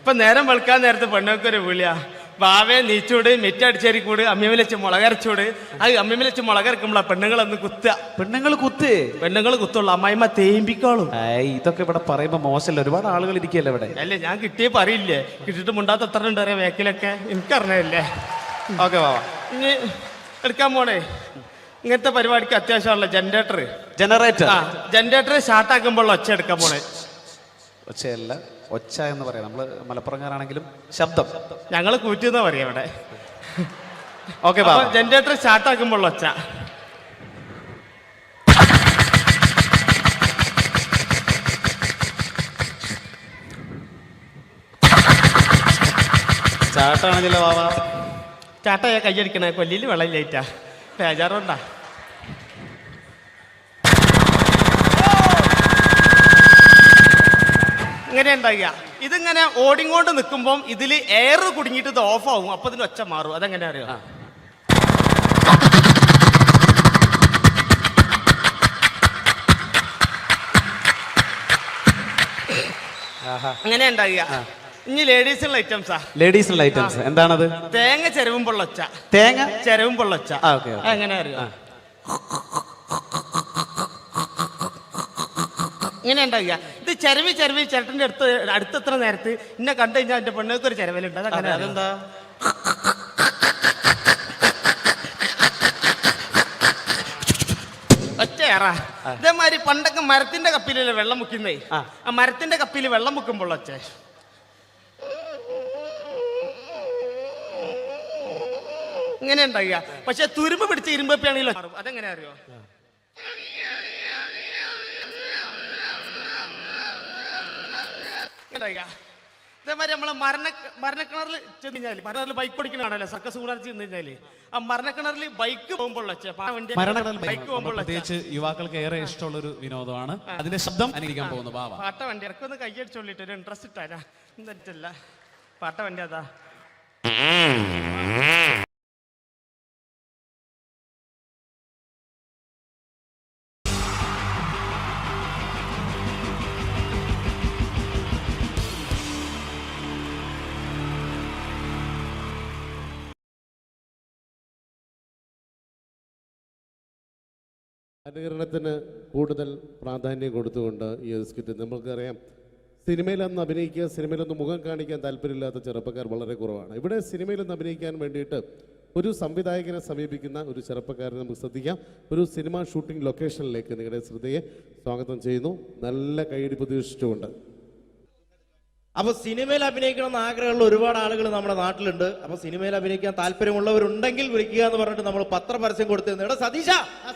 ഇപ്പൊ നേരം വെളുക്കാൻ നേരത്തെ പെണ്ണൊക്കെ ഒരു വിളിയാ, ബാവേ നീച്ചൂട്, മെറ്റടിച്ചേരിക്കൂട്, അമ്മിയമ്മ വെച്ച് മുളകരച്ചൂട്. അത് അമ്മിയമ്മ വെച്ച് മുളകരക്കുമ്പോളാ പെണ്ണുങ്ങളൊന്ന് കുത്തുക. പെണ്ണുങ്ങൾ കുത്തുള്ളൂ, അമ്മായിമ്മ തേമ്പിക്കോളും. ഇതൊക്കെ ഇവിടെ പറയുമ്പോ മോശമല്ല, ഒരുപാട് ആളുകൾ ഇരിക്കല്ലേ ഇവിടെ. അല്ലേ, ഞാൻ കിട്ടിയേ പറയില്ലേ, കിട്ടിട്ട് മുണ്ടാത്ത എത്ര ഉണ്ട് അറിയാം വേക്കിലൊക്കെ, എനിക്കറിഞ്ഞല്ലേ. ഓക്കെ ബാവ, ഇനി എടുക്കാൻ പോണേ. ഇങ്ങനത്തെ പരിപാടിക്ക് അത്യാവശ്യമുള്ള ജനറേറ്റർ സ്റ്റാർട്ടാക്കുമ്പോൾ ഒച്ച എടുക്കാൻ പോണേ. ഒച്ചയല്ല, ഒച്ച എന്ന് പറയാം. നമ്മള് മലപ്പുറംകാരാണെങ്കിലും ശബ്ദം ഞങ്ങൾ കൂറ്റുന്ന പറയാം ഇവിടെ. ഓക്കെ, ജനറേറ്റർ സ്റ്റാർട്ടാക്കുമ്പോൾ ഒച്ച. ചാട്ടാണെങ്കിലോ ബാബാ? ചാട്ടയാ കയ്യടിക്കണേ, കൊല്ലിയിൽ വെള്ളമില്ലായിട്ടാ, ബേജാറുണ്ടാ. ഇങ്ങനെ ഉണ്ടാകുക. ഇതിങ്ങനെ ഓടിങ്ങോണ്ട് നിൽക്കുമ്പോൾ ഇതിൽ എയർ കുടുങ്ങിയിട്ട് ഇത് ഓഫ് ആവും, അപ്പൊ ഇതിന് ഒച്ച മാറും. അതെങ്ങനെ അറിയോ? അങ്ങനെ ഉണ്ടാകുക. ഇനി ലേഡീസിനുള്ള ഐറ്റംസാ. ലേഡീസിനുള്ള ഐറ്റംസ് എന്താണത്? തേങ്ങ ചെരവുമ്പോൾ ഒച്ച. തേങ്ങ ചെരവുമ്പോൾ ഒച്ച. എങ്ങനെ അറിയോ? ഇങ്ങനെ ഉണ്ടാകുക. ഇത് ചെരവി ചേട്ടൻ്റെ അടുത്തെത്ര നേരത്ത് എന്നെ കണ്ടു കഴിഞ്ഞാൽ എൻ്റെ പെണ്ണുങ്ങൾക്ക് ഒരു ചെരവലുണ്ട്. അതങ്ങനെ അതെന്താ? ഒച്ചയേറാ. ഇതേമാതിരി പണ്ടൊക്കെ മരത്തിന്റെ കപ്പിലല്ലേ വെള്ളം മുക്കുന്നേ, ആ മരത്തിന്റെ കപ്പിൽ വെള്ളം മുക്കുമ്പോൾ ഒച്ച. ഇങ്ങനെ ഉണ്ടാകുക. പക്ഷെ തുരുമ്പ് പിടിച്ച ഇരുമ്പപ്പിയാണെങ്കിലോ അതെങ്ങനെ അറിയോ? ഇതേമാതിരി നമ്മള് മരണക്കിണറിൽ ചെന്ന് കഴിഞ്ഞാല്, മരണക്കിണറിൽ ബൈക്ക് ഓടിക്കണാണല്ലോ, സർക്കസ് കൂടാതെ ചെന്ന് കഴിഞ്ഞാല് ആ മരണക്കിണറിൽ ബൈക്ക് പോകുമ്പോൾ ബൈക്ക് പോകുമ്പോൾ പ്രത്യേകിച്ച് യുവാക്കൾക്ക് ഏറെ ഇഷ്ടമുള്ള ഒരു വിനോദമാണ്. അതിന്റെ ശബ്ദം അനുകരിക്കാൻ പോകുന്നു ബാബ. പാട്ട വണ്ടി ഇറക്കൊന്ന് കൈയടിച്ചോളിട്ട് ഒരു ഇൻട്രസ്റ്റ് ഇട്ടാരാ എന്നിട്ടല്ല പാട്ട വണ്ടി അതാ. അനുകരണത്തിന് കൂടുതൽ പ്രാധാന്യം കൊടുത്തുകൊണ്ട് ഈ ഒരു സ്കിറ്റ് നമുക്കറിയാം, സിനിമയിലൊന്ന് അഭിനയിക്കുക, സിനിമയിലൊന്ന് മുഖം കാണിക്കാൻ താല്പര്യമില്ലാത്ത ചെറുപ്പക്കാർ വളരെ കുറവാണ്. ഇവിടെ സിനിമയിലൊന്ന് അഭിനയിക്കാൻ വേണ്ടിയിട്ട് ഒരു സംവിധായകനെ സമീപിക്കുന്ന ഒരു ചെറുപ്പക്കാരനെ നമുക്ക് ശ്രദ്ധിക്കാം. ഒരു സിനിമ ഷൂട്ടിംഗ് ലൊക്കേഷനിലേക്ക് നിങ്ങളുടെ ശ്രദ്ധയെ സ്വാഗതം ചെയ്യുന്നു. നല്ല കൈയടി പ്രതീക്ഷിച്ചുകൊണ്ട്. അപ്പൊ സിനിമയിൽ അഭിനയിക്കണമെന്ന് ആഗ്രഹമുള്ള ഒരുപാട് ആളുകൾ നമ്മുടെ നാട്ടിലുണ്ട്. അപ്പൊ സിനിമയിൽ അഭിനയിക്കാൻ താല്പര്യമുള്ളവരുണ്ടെങ്കിൽ വിളിക്കുക എന്ന് പറഞ്ഞിട്ട് നമ്മൾ പത്രപരസ്യം കൊടുത്തിരുന്നു. എടോ സതീശ,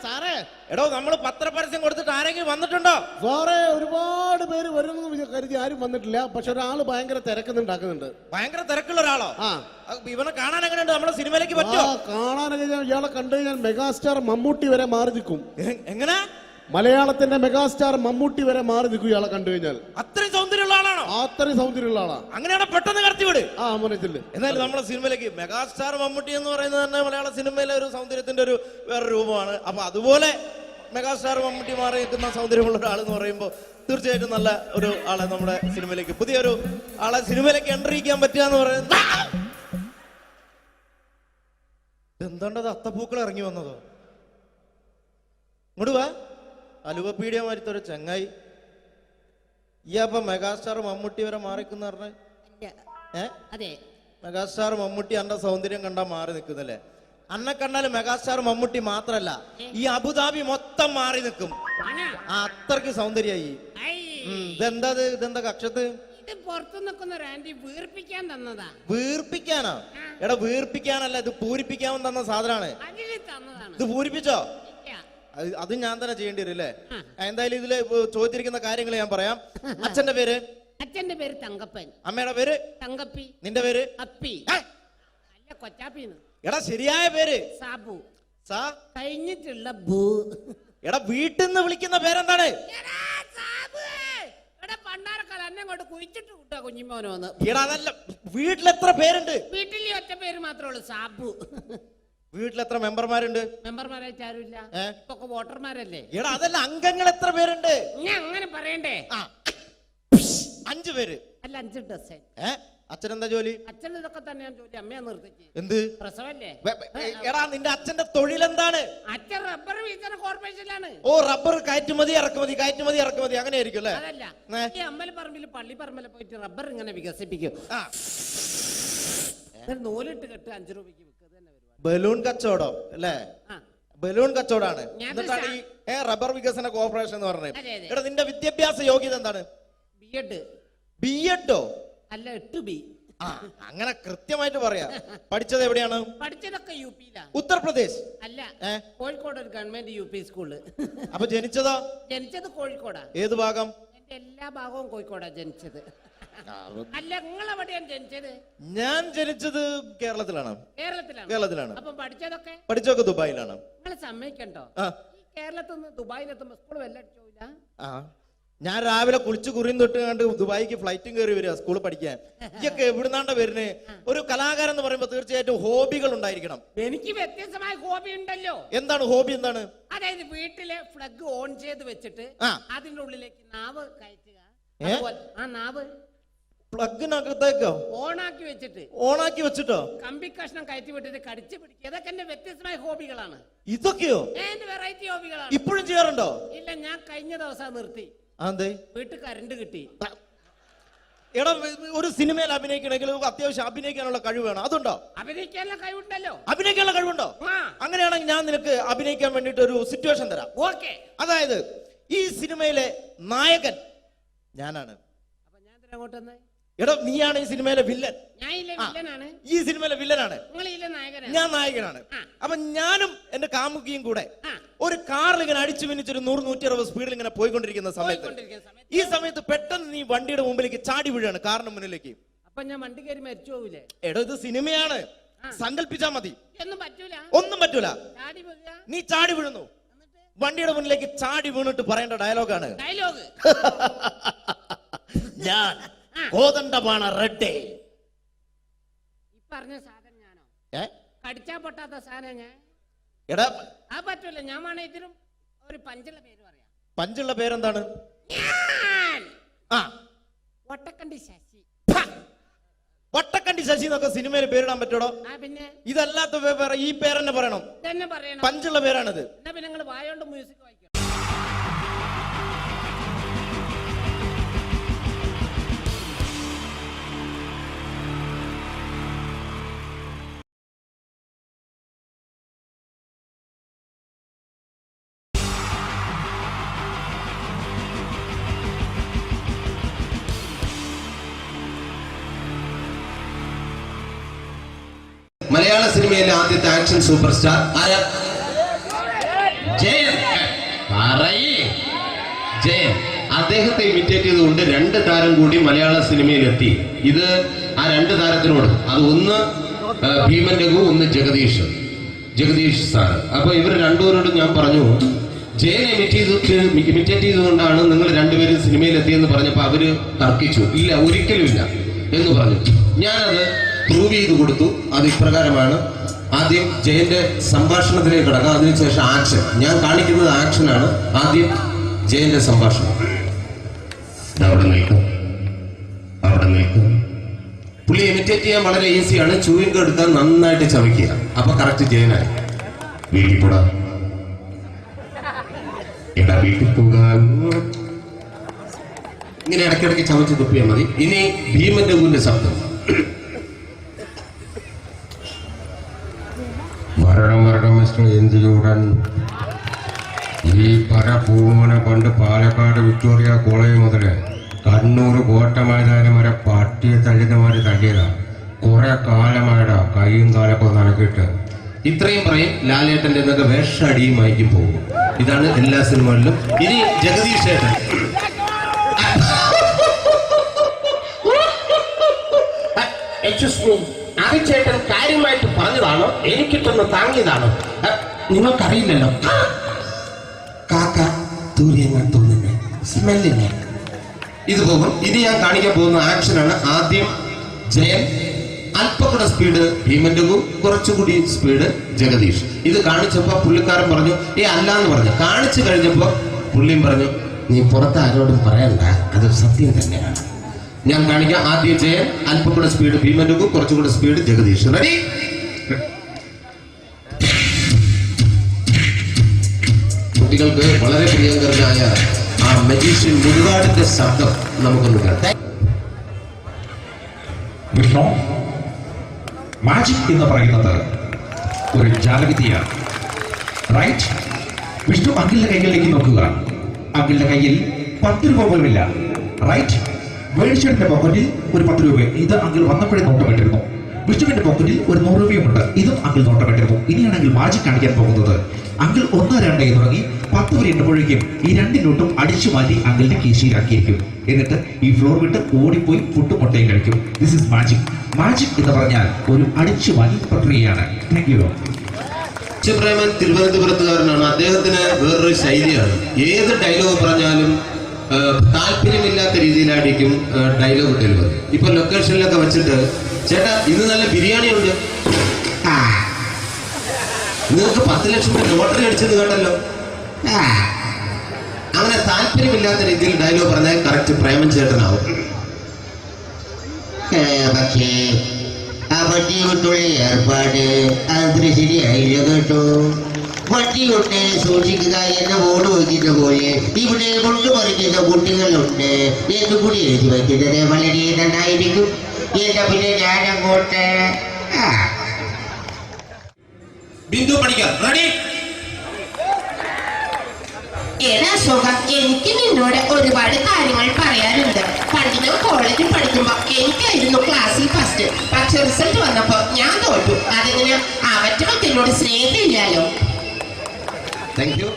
സാറേ, എടോ നമ്മൾ പത്രപരസ്യം കൊടുത്തിട്ട് ആരെങ്കിലും വന്നിട്ടുണ്ടോ? സാറേ, ഒരുപാട് പേര് വരുമെന്ന് കരുതി ആരും വന്നിട്ടില്ല. പക്ഷെ ഒരാൾ ഭയങ്കര തിരക്കുന്നുണ്ടാക്കുന്നുണ്ട്. ഭയങ്കര തിരക്കുള്ള ഒരാളോ? ഇവനെ കാണാൻ എങ്ങനെയുണ്ട്? നമ്മുടെ സിനിമയിലേക്ക് പറ്റുമോ? കാണാനൊക്കെ ഇയാളെ കണ്ടു കഴിഞ്ഞാൽ മെഗാസ്റ്റാർ മമ്മൂട്ടി വരെ മാറി നിൽക്കും. എങ്ങനെ? മലയാളത്തിന്റെ മെഗാസ്റ്റാർ മമ്മൂട്ടി വരെ മാറി നിൽക്കും ഇയാളെ കണ്ടു കഴിഞ്ഞാൽ. അത്രയും സൗന്ദര്യമുള്ള ആളാണോ? അത്രയും സൗന്ദര്യമുള്ള ആളാ. അങ്ങനെയാണ് പെട്ടെന്ന് കടത്തിവിട്. മനസ്സില്ല. എന്നാലും നമ്മുടെ സിനിമയിലേക്ക് മെഗാസ്റ്റാർ മമ്മൂട്ടി എന്ന് പറയുന്നത് തന്നെ മലയാള സിനിമയിലെ ഒരു സൗന്ദര്യത്തിന്റെ ഒരു വേറെ രൂപമാണ്. അപ്പൊ അതുപോലെ മെഗാസ്റ്റാർ മമ്മൂട്ടി മാറി നിൽക്കുന്ന സൗന്ദര്യമുള്ള ഒരാൾ എന്ന് പറയുമ്പോൾ തീർച്ചയായിട്ടും നല്ല ഒരു ആളെ നമ്മുടെ സിനിമയിലേക്ക്, പുതിയൊരു ആളെ സിനിമയിലേക്ക് എൻട്രി ചെയ്യാൻ പറ്റുക എന്ന് പറയുന്നത്. എന്താണ്ടത് അത്തപ്പൂക്കൾ ഇറങ്ങി വന്നതോ? ഇങ്ങോട്ട് വാ. അലുവപ്പീഡിയ മാറ്റൊരു ചെങ്ങായി. ഈ അപ്പൊ മെഗാസ്റ്റാർ മമ്മൂട്ടി വരെ മാറിക്കുന്ന പറഞ്ഞ മെഗാസ്റ്റാർ മമ്മൂട്ടി അന്റെ സൗന്ദര്യം കണ്ടാ മാറി നിൽക്കുന്നല്ലേ? അന്നെ കണ്ടാലും മെഗാസ്റ്റാർ മമ്മൂട്ടി മാത്രല്ല, ഈ അബുദാബി മൊത്തം മാറി നിൽക്കും. അത്രക്ക് സൗന്ദര്യായി. ഇതെന്താ കക്ഷത്ത്? പുറത്തു നിൽക്കുന്ന ഒരു ആന്റി വീർപ്പിക്കാൻ തന്നതാ. വീർപ്പിക്കാനോ? എടാ വീർപ്പിക്കാനല്ല, ഇത് പൂരിപ്പിക്കാൻ തന്ന സാധനമാണ്. ഇത് പൂരിപ്പിച്ചോ? അത് ഞാൻ തന്നെ ചെയ്യേണ്ടി വരും അല്ലേ? എന്തായാലും ഇതില് ചോദിച്ചിരിക്കുന്ന കാര്യങ്ങൾ ഞാൻ പറയാം. അച്ഛന്റെ പേര്? അച്ഛന്റെ പേര് തങ്കപ്പൻ. അമ്മയുടെ പേര്? തങ്കപ്പി. നിന്റെ പേര്? അപ്പി. അല്ല, കൊച്ചാപ്പിന്ന്. എടാ ശരിയായ പേര്? സാബു. സാ കഴിഞ്ഞിട്ടുള്ള ബൂ. എടാ വീട്ടിൽ നിന്ന് വിളിക്കുന്ന പേരെന്താണ്? പണ്ടാരക്കാലം എന്നെ കൊണ്ട് കുഴിച്ചിട്ട് വിട്ടാ കുഞ്ഞിമോനോന്ന്. എടാ അതല്ല, വീട്ടിലെത്ര പേരുണ്ട്? വീട്ടിൽ ഒറ്റ പേര് മാത്രമേ ഉള്ളൂ, സാബു. വീട്ടിൽ എത്ര മെമ്പർമാരുണ്ട്? മെമ്പർമാരായിട്ട് ആരുമില്ല, ഇപ്പൊ വോട്ടർമാരല്ലേ. എടാ അതല്ല, അംഗങ്ങൾ എത്ര പേരുണ്ട്? ഞാൻ അങ്ങനെ പറയണ്ടേ? 5 പേര്. അല്ല, 5 ഡസൻ. അച്ഛനെന്താ ജോലി? അച്ഛൻ ഇതൊക്കെ തന്നെയാണ് ജോലി. അമ്മയെ നിർത്തിച്ച്. എന്ത് പ്രസവല്ലേ? എടാ നിന്റെ അച്ഛന്റെ തൊഴിൽ എന്താണ്? അച്ഛൻ റബ്ബർ വികസന കോർപ്പറേഷനിലാണ്. ഓ, റബ്ബർ കയറ്റുമതി ഇറക്കുമതി, കയറ്റുമതി ഇറക്കുമതി, അങ്ങനെ ആയിരിക്കും അല്ലേ? അതല്ല, ഈ അമ്പലപ്പറമ്പിൽ പള്ളിപ്പറമ്പിൽ പോയിട്ട് റബ്ബർ ഇങ്ങനെ വികസിപ്പിക്കും. നൂലിട്ട് കെട്ട് 5 രൂപയ്ക്ക് വിൽക്കുക. ബലൂൺ കച്ചവടം അല്ലേ? ബലൂൺ കച്ചവടാണ്. എന്നിട്ടാണ് ഈ റബ്ബർ വികസന കോർപ്പറേഷൻ എന്ന് പറഞ്ഞത്. എടാ നിന്റെ വിദ്യാഭ്യാസ യോഗ്യത എന്താണ്? ബിഎഡ്. ബിഎഡോ? അല്ല, 8B. അങ്ങനെ കൃത്യമായിട്ട് പറയാ. പഠിച്ചത് എവിടെയാണ്? പഠിച്ചതൊക്കെ യുപിയിലാണ്. ഉത്തർപ്രദേശ്? അല്ല, കോഴിക്കോട് ഒരു ഗവൺമെന്റ് യുപി സ്കൂള്. അപ്പൊ ജനിച്ചതോ? ജനിച്ചത് കോഴിക്കോടാ. ഏത് ഭാഗം? എന്റെ എല്ലാ ഭാഗവും കോഴിക്കോടാ ജനിച്ചത്. അല്ല, നിങ്ങൾ എവിടെയാണ് ജനിച്ചത്? ഞാൻ ജനിച്ചത് കേരളത്തിലാണ്. കേരളത്തിലാണ്. അപ്പൊ പഠിച്ചതൊക്കെ ദുബായിലാണ്. നിങ്ങൾ സമ്മതിക്കണ്ടോ? ഈ കേരളത്തിൽ നിന്ന് ദുബായിലെത്തുമ്പോ സ്കൂൾ വെല്ലടിച്ചോയില്ല. ഞാൻ രാവിലെ കുളിച്ച് കുറിയും തൊട്ട് കണ്ട് ദുബായിക്ക് ഫ്ലൈറ്റും കയറി വരിക സ്കൂളിൽ പഠിക്കാൻ. ഇതൊക്കെ എവിടുന്നാണ്ട വരുന്നത്? ഒരു കലാകാരൻ എന്ന് പറയുമ്പോൾ തീർച്ചയായിട്ടും ഹോബികൾ ഉണ്ടായിരിക്കണം. എനിക്ക് വ്യത്യസ്തമായ ഹോബി ഉണ്ടല്ലോ. എന്താണ് ഹോബി? എന്താണ്? അതായത് വീട്ടിലെ ഫ്ലഗ് ഓൺ ചെയ്ത് വെച്ചിട്ട് അതിന്റെ ഉള്ളിലേക്ക് നാവ് കയറ്റുക. ആ നാവ് പ്ലഗിനകത്തേക്കോ ഓണാക്കി വെച്ചിട്ടോ കമ്പി കഷ്ണം കയറ്റി വിട്ടിട്ട് കടിച്ചു പിടിക്കുക. ഇതൊക്കെ എന്റെ വ്യത്യസ്തമായ ഹോബികളാണ്. ഇതൊക്കെയോ? എന്റെ വെറൈറ്റി ഹോബികളാണ്. ഇപ്പോഴും ചെയ്യാറുണ്ടോ? ഇല്ല, ഞാൻ കഴിഞ്ഞ ദിവസം നിർത്തി. വീട്ടിൽ കറണ്ട് കിട്ടി. എടാ, ഒരു സിനിമയിൽ അഭിനയിക്കണമെങ്കിൽ അത്യാവശ്യം അഭിനയിക്കാനുള്ള കഴിവ് വേണം. അതുണ്ടോ? അഭിനയിക്കാനുള്ള കഴിവുണ്ടല്ലോ. അഭിനയിക്കാനുള്ള കഴിവുണ്ടോ? അങ്ങനെയാണെങ്കിൽ ഞാൻ നിനക്ക് അഭിനയിക്കാൻ വേണ്ടിട്ട് ഒരു സിറ്റുവേഷൻ തരാം. ഓക്കെ. അതായത് ഈ സിനിമയിലെ നായകൻ ഞാനാണ്. എടാ, നീയാണ് ഈ സിനിമയിലെ വില്ലൻ. ഈ സിനിമയിലെ വില്ലനാണ്. ഞാൻ നായകനാണ്. അപ്പൊ ഞാനും എന്റെ കാമുകിയും കൂടെ ഒരു കാറിൽ ഇങ്ങനെ അടിച്ചു മിനിച്ചൊരു 100-160 സ്പീഡിൽ ഇങ്ങനെ പോയിക്കൊണ്ടിരിക്കുന്ന സമയത്ത് ഈ സമയത്ത് പെട്ടെന്ന് നീ വണ്ടിയുടെ മുമ്പിലേക്ക് ചാടി വീഴാണ്, കാറിന് മുന്നിലേക്ക്. അപ്പൊ ഞാൻ വണ്ടി കയറി മരിച്ചു പോവില്ലേ? എടോ, ഇത് സിനിമയാണ്, സങ്കല്പിച്ചാ മതി. ഒന്നും പറ്റൂല. നീ ചാടി വീഴുന്നു, വണ്ടിയുടെ മുന്നിലേക്ക് ചാടി വീണിട്ട് പറയേണ്ട ഡയലോഗാണ്. ഞാൻ കോതണ്ടമാണ് റെഡ്ഡേ. പറഞ്ഞ സാധനം ഞാനോ? കടിച്ചാ പൊട്ടാത്ത സാധനം ഞാൻ. എടാ, ആ പറ്റൂല. ഞാൻ വേണേ ഇതിലും ഒരു പഞ്ചുള്ള പേര് പറയാം. പഞ്ചുള്ള പേരെന്താണ്? വട്ടക്കണ്ടി ശശി. വട്ടക്കണ്ടി ശശി എന്നൊക്കെ സിനിമയിൽ പേരിടാൻ പറ്റോടോ? ഇതല്ലാത്ത ഈ പേരെന്നെ പറയണം. പഞ്ചുള്ള പേരാണിത്. പിന്നെ നിങ്ങൾ വായോണ്ട് മ്യൂസിക് വായിക്കോ? മലയാള സിനിമയിലെ ആദ്യത്തെ ആക്ഷൻ സൂപ്പർ സ്റ്റാർ ആരാ? ജയൻ. ജയൻ. അദ്ദേഹത്തെ ഇമിറ്റേറ്റ് ചെയ്തുകൊണ്ട് 2 താരം കൂടി മലയാള സിനിമയിലെത്തി. ഇത് ആ 2 താരത്തിനോട്, അത് ഒന്ന് ഭീമൻ രഘു, ഒന്ന് ജഗദീഷ് സാർ. അപ്പൊ ഇവർ രണ്ടുപേരോടും ഞാൻ പറഞ്ഞു, ജയനെ ഇമിറ്റേറ്റ് ചെയ്തുകൊണ്ടാണ് നിങ്ങൾ രണ്ടുപേരും സിനിമയിലെത്തിയെന്ന് പറഞ്ഞപ്പോൾ അവര് തർക്കിച്ചു. ഇല്ല, ഒരിക്കലും ഇല്ല എന്ന് പറഞ്ഞു. ഞാനത് പ്രൂവ് ചെയ്ത് കൊടുത്തു. അത് ഇപ്രകാരമാണ്. ആദ്യം ജയന്റെ സംഭാഷണത്തിലേക്ക് കിടക്കാം, അതിനുശേഷം ആക്ഷൻ. ഞാൻ കാണിക്കുന്നത് ആക്ഷനാണ്. ആദ്യം ജയന്റെ സംഭാഷണം. അവിടെ നിൽക്കും. പുള്ളി ഇമിറ്റേറ്റ് ചെയ്യാൻ വളരെ ഈസിയാണ്. ചൂയിങ് എടുത്താൽ നന്നായിട്ട് ചവയ്ക്കുക. അപ്പൊ കറക്റ്റ് ജയനായി. വീട്ടിൽ പോടാ, എടാ വീട്ടിൽ പോകാൻ. ഇങ്ങനെ ഇടയ്ക്കിടയ്ക്ക് ചവച്ച് തുപ്പിയാൽ മതി. ഇനി ഭീമൻ രഘുവിന്റെ ശബ്ദം. വരണം മിസ്റ്റർ എന്തിയൂടൻ. ഈ പരപൂമനെ പണ്ട് പാലക്കാട് വിക്ടോറിയ കോളേജ് മുതല് കണ്ണൂർ കോട്ട മൈതാനം വരെ പട്ടിയെ തല്ലുന്നമാര് തല്ലിയതാ. കുറെ കാലമായടാ കൈയും കാലൊക്കെ നടക്കിയിട്ട്. ഇത്രയും പറയും. ലാലേട്ടന്റെ എന്നൊക്കെ വേഷടിയുമായിരിക്കും പോകും. ഇതാണ് എല്ലാ സിനിമകളിലും. ഇനി ജഗദീഷ് ഏട്ടൻ. ചേട്ടൻ കാര്യമായിട്ട് പറഞ്ഞതാണോ എനിക്കിട്ടൊന്ന് താങ്ങിയതാണോ? നിങ്ങൾക്കറിയില്ലല്ലോ. കാക്ക തൂരിയെന്ന് തോന്നുന്നു, സ്മെല്ലിനെ. ഇത് പോകും. ഇനി ഞാൻ കാണിക്കാൻ പോകുന്ന ആക്ഷനാണ്. ആദ്യം ജയൻ, അല്പകൂടെ സ്പീഡ് ഭീമൻ രഘു, കുറച്ചുകൂടി സ്പീഡ് ജഗദീഷ്. ഇത് കാണിച്ചപ്പോ പുള്ളിക്കാരൻ പറഞ്ഞു അല്ലാന്ന് പറഞ്ഞു. കാണിച്ചു കഴിഞ്ഞപ്പോ പുള്ളിയും പറഞ്ഞു നീ പുറത്ത് ആരോടും പറയണ്ട, അത് സത്യം തന്നെയാണ്. ഞാൻ കാണിക്കാം. ആദ്യം ജയൻ, അല്പകൂടെ സ്പീഡ് ഭീമൻ രഘു, കുറച്ചുകൂടെ സ്പീഡ് ജഗദീഷ്. റെഡി? കുട്ടികൾക്ക് വളരെ പ്രിയങ്കരനായ ആ മജീഷ്യൻ മുരുകാടിന്റെ ശബ്ദം നമുക്കൊന്ന് കേൾക്കാം. വിഷ്ണു, മാജിക് എന്ന് പറയുന്നത് ഒരു ജാലവിദ്യയാണ്, റൈറ്റ്? വിഷ്ണു അങ്കിളിന്റെ കൈകളിലേക്ക് നോക്കുക. അങ്കിളിന്റെ കയ്യിൽ 10 രൂപ പോലുമില്ല, റൈറ്റ്? വേണിച്ചേട്ടന്റെ പോക്കറ്റിൽ ഒരു 10 രൂപ. ഇത് അങ്കിൾ വന്നപ്പോഴേ നോട്ടമിട്ടിരുന്നു. വിഷ്ണുവിന്റെ പോക്കറ്റിൽ ഒരു 100 രൂപയുമുണ്ട്. ഇതും അങ്കിൾ നോട്ടമിട്ടിരുന്നു. ഇനിയാണെങ്കിൽ മാജിക് കാണിക്കാൻ പോകുന്നത്. അങ്കിൾ 1, 2 എന്ന് തുടങ്ങി 10 വരെ എണ്ണപ്പോഴേക്കും ഈ 2 നോട്ടും അടിച്ചു മാറ്റി അങ്കിളിന്റെ കീശയിലാക്കിയിരിക്കും. എന്നിട്ട് ഈ ഫ്ലോർ വിട്ട് ഓടിപ്പോയി ഫുഡ് മുട്ടയും കഴിക്കും. This is magic. മാജിക് എന്ന് പറഞ്ഞാൽ ഒരു അടിച്ചു മാറ്റി പ്രക്രിയയാണ്. Thank you. ചിത്രമൻ തിരുവനന്തപുരത്തുകാരനാണ്. അദ്ദേഹത്തിന് വേറൊരു ശൈലിയാണ്. ഏത് ഡയലോഗ് പറഞ്ഞാലും താല്പര്യമില്ലാത്ത രീതിയിലായിരിക്കും ഡയലോഗ് ഡെലിവറി. ഇപ്പൊ ലൊക്കേഷനിലൊക്കെ വെച്ചിട്ട് ചേട്ടാ ഇന്ന് നല്ല ബിരിയാണി ഉണ്ട്, നിങ്ങൾക്ക് 10 ലക്ഷം ലോട്ടറി അടിച്ചെന്ന് കേട്ടല്ലോ. അങ്ങനെ താല്പര്യമില്ലാത്ത രീതിയിൽ ഡയലോഗ് പറഞ്ഞാൽ കറക്റ്റ് പ്രേമൻ ചേട്ടനാവും. പക്ഷേ ആ വട്ടി കൊണ്ടുള്ള ഏർപ്പാട് അത്ര ശരിയായില്ല കേട്ടോ. വട്ടി കൊണ്ട് സൂക്ഷിക്കുക എന്ന ബോർഡ് വയ്ക്കുന്ന പോലെ ഇവിടെ കൊണ്ടുപറിക്കുന്ന കുട്ടികളുണ്ട് എന്ന് കൂടി എഴുതി വയ്ക്കുന്നത് വളരെ നന്നായിരിക്കും. എന്നാ പിന്നെ ഞാനങ്ങോട്ട് ബിന്ദു പഠിക്കാം. റെഡി? എനിക്ക് നിന്നോട് ഒരുപാട് കാര്യങ്ങൾ പറയാനുണ്ട്. പണ്ട് ഞാൻ കോളേജിൽ പഠിക്കുമ്പോ എനിക്കായിരുന്നു ക്ലാസ്സിൽ ഫസ്റ്റ്. പക്ഷെ റിസൾട്ട് വന്നപ്പോ ഞാൻ തോറ്റു. അതിന് അവറ്റൊക്കെ സ്നേഹമില്ലല്ലോ. Thank you.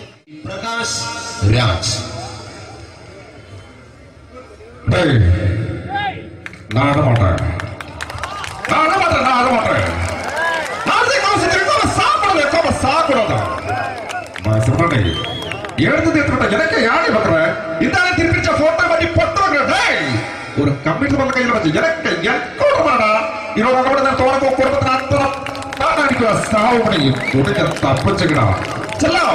പ്രകാശ് രാജ്. ஒரு கம்ப்யூட்டர் பண்ண கையில் வச்சு எனக்கு என்கூடமாடா இதோட தோணக்கோ குடும்பത്തിന് അത്ര സാവ് പണിയും ഉടനെ തപ്പിച്ചെടാ ചെല്ലോ.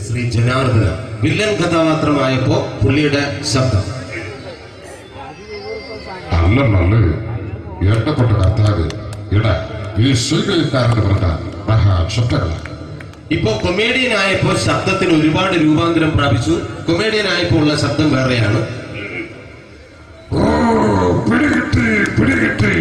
ശ്രീ ജനാർദ്ദന വില്ലൻ കഥാപാത്രമായപ്പോ പുള്ളിയുടെ ശബ്ദം. നല്ല എണ്ണപ്പെട്ട കർത്താവ് ഇടാ ഈ സ്വീകരിക്കാരെന്ന് പറഞ്ഞ ശബ്ദങ്ങളാണ്. ഇപ്പൊ കൊമേഡിയൻ ആയപ്പോ ശബ്ദത്തിന് ഒരുപാട് രൂപാന്തരം പ്രാപിച്ചു. കൊമേഡിയൻ ആയപ്പോ ഉള്ള ശബ്ദം വേറെയാണ്. പിടികിട്ടി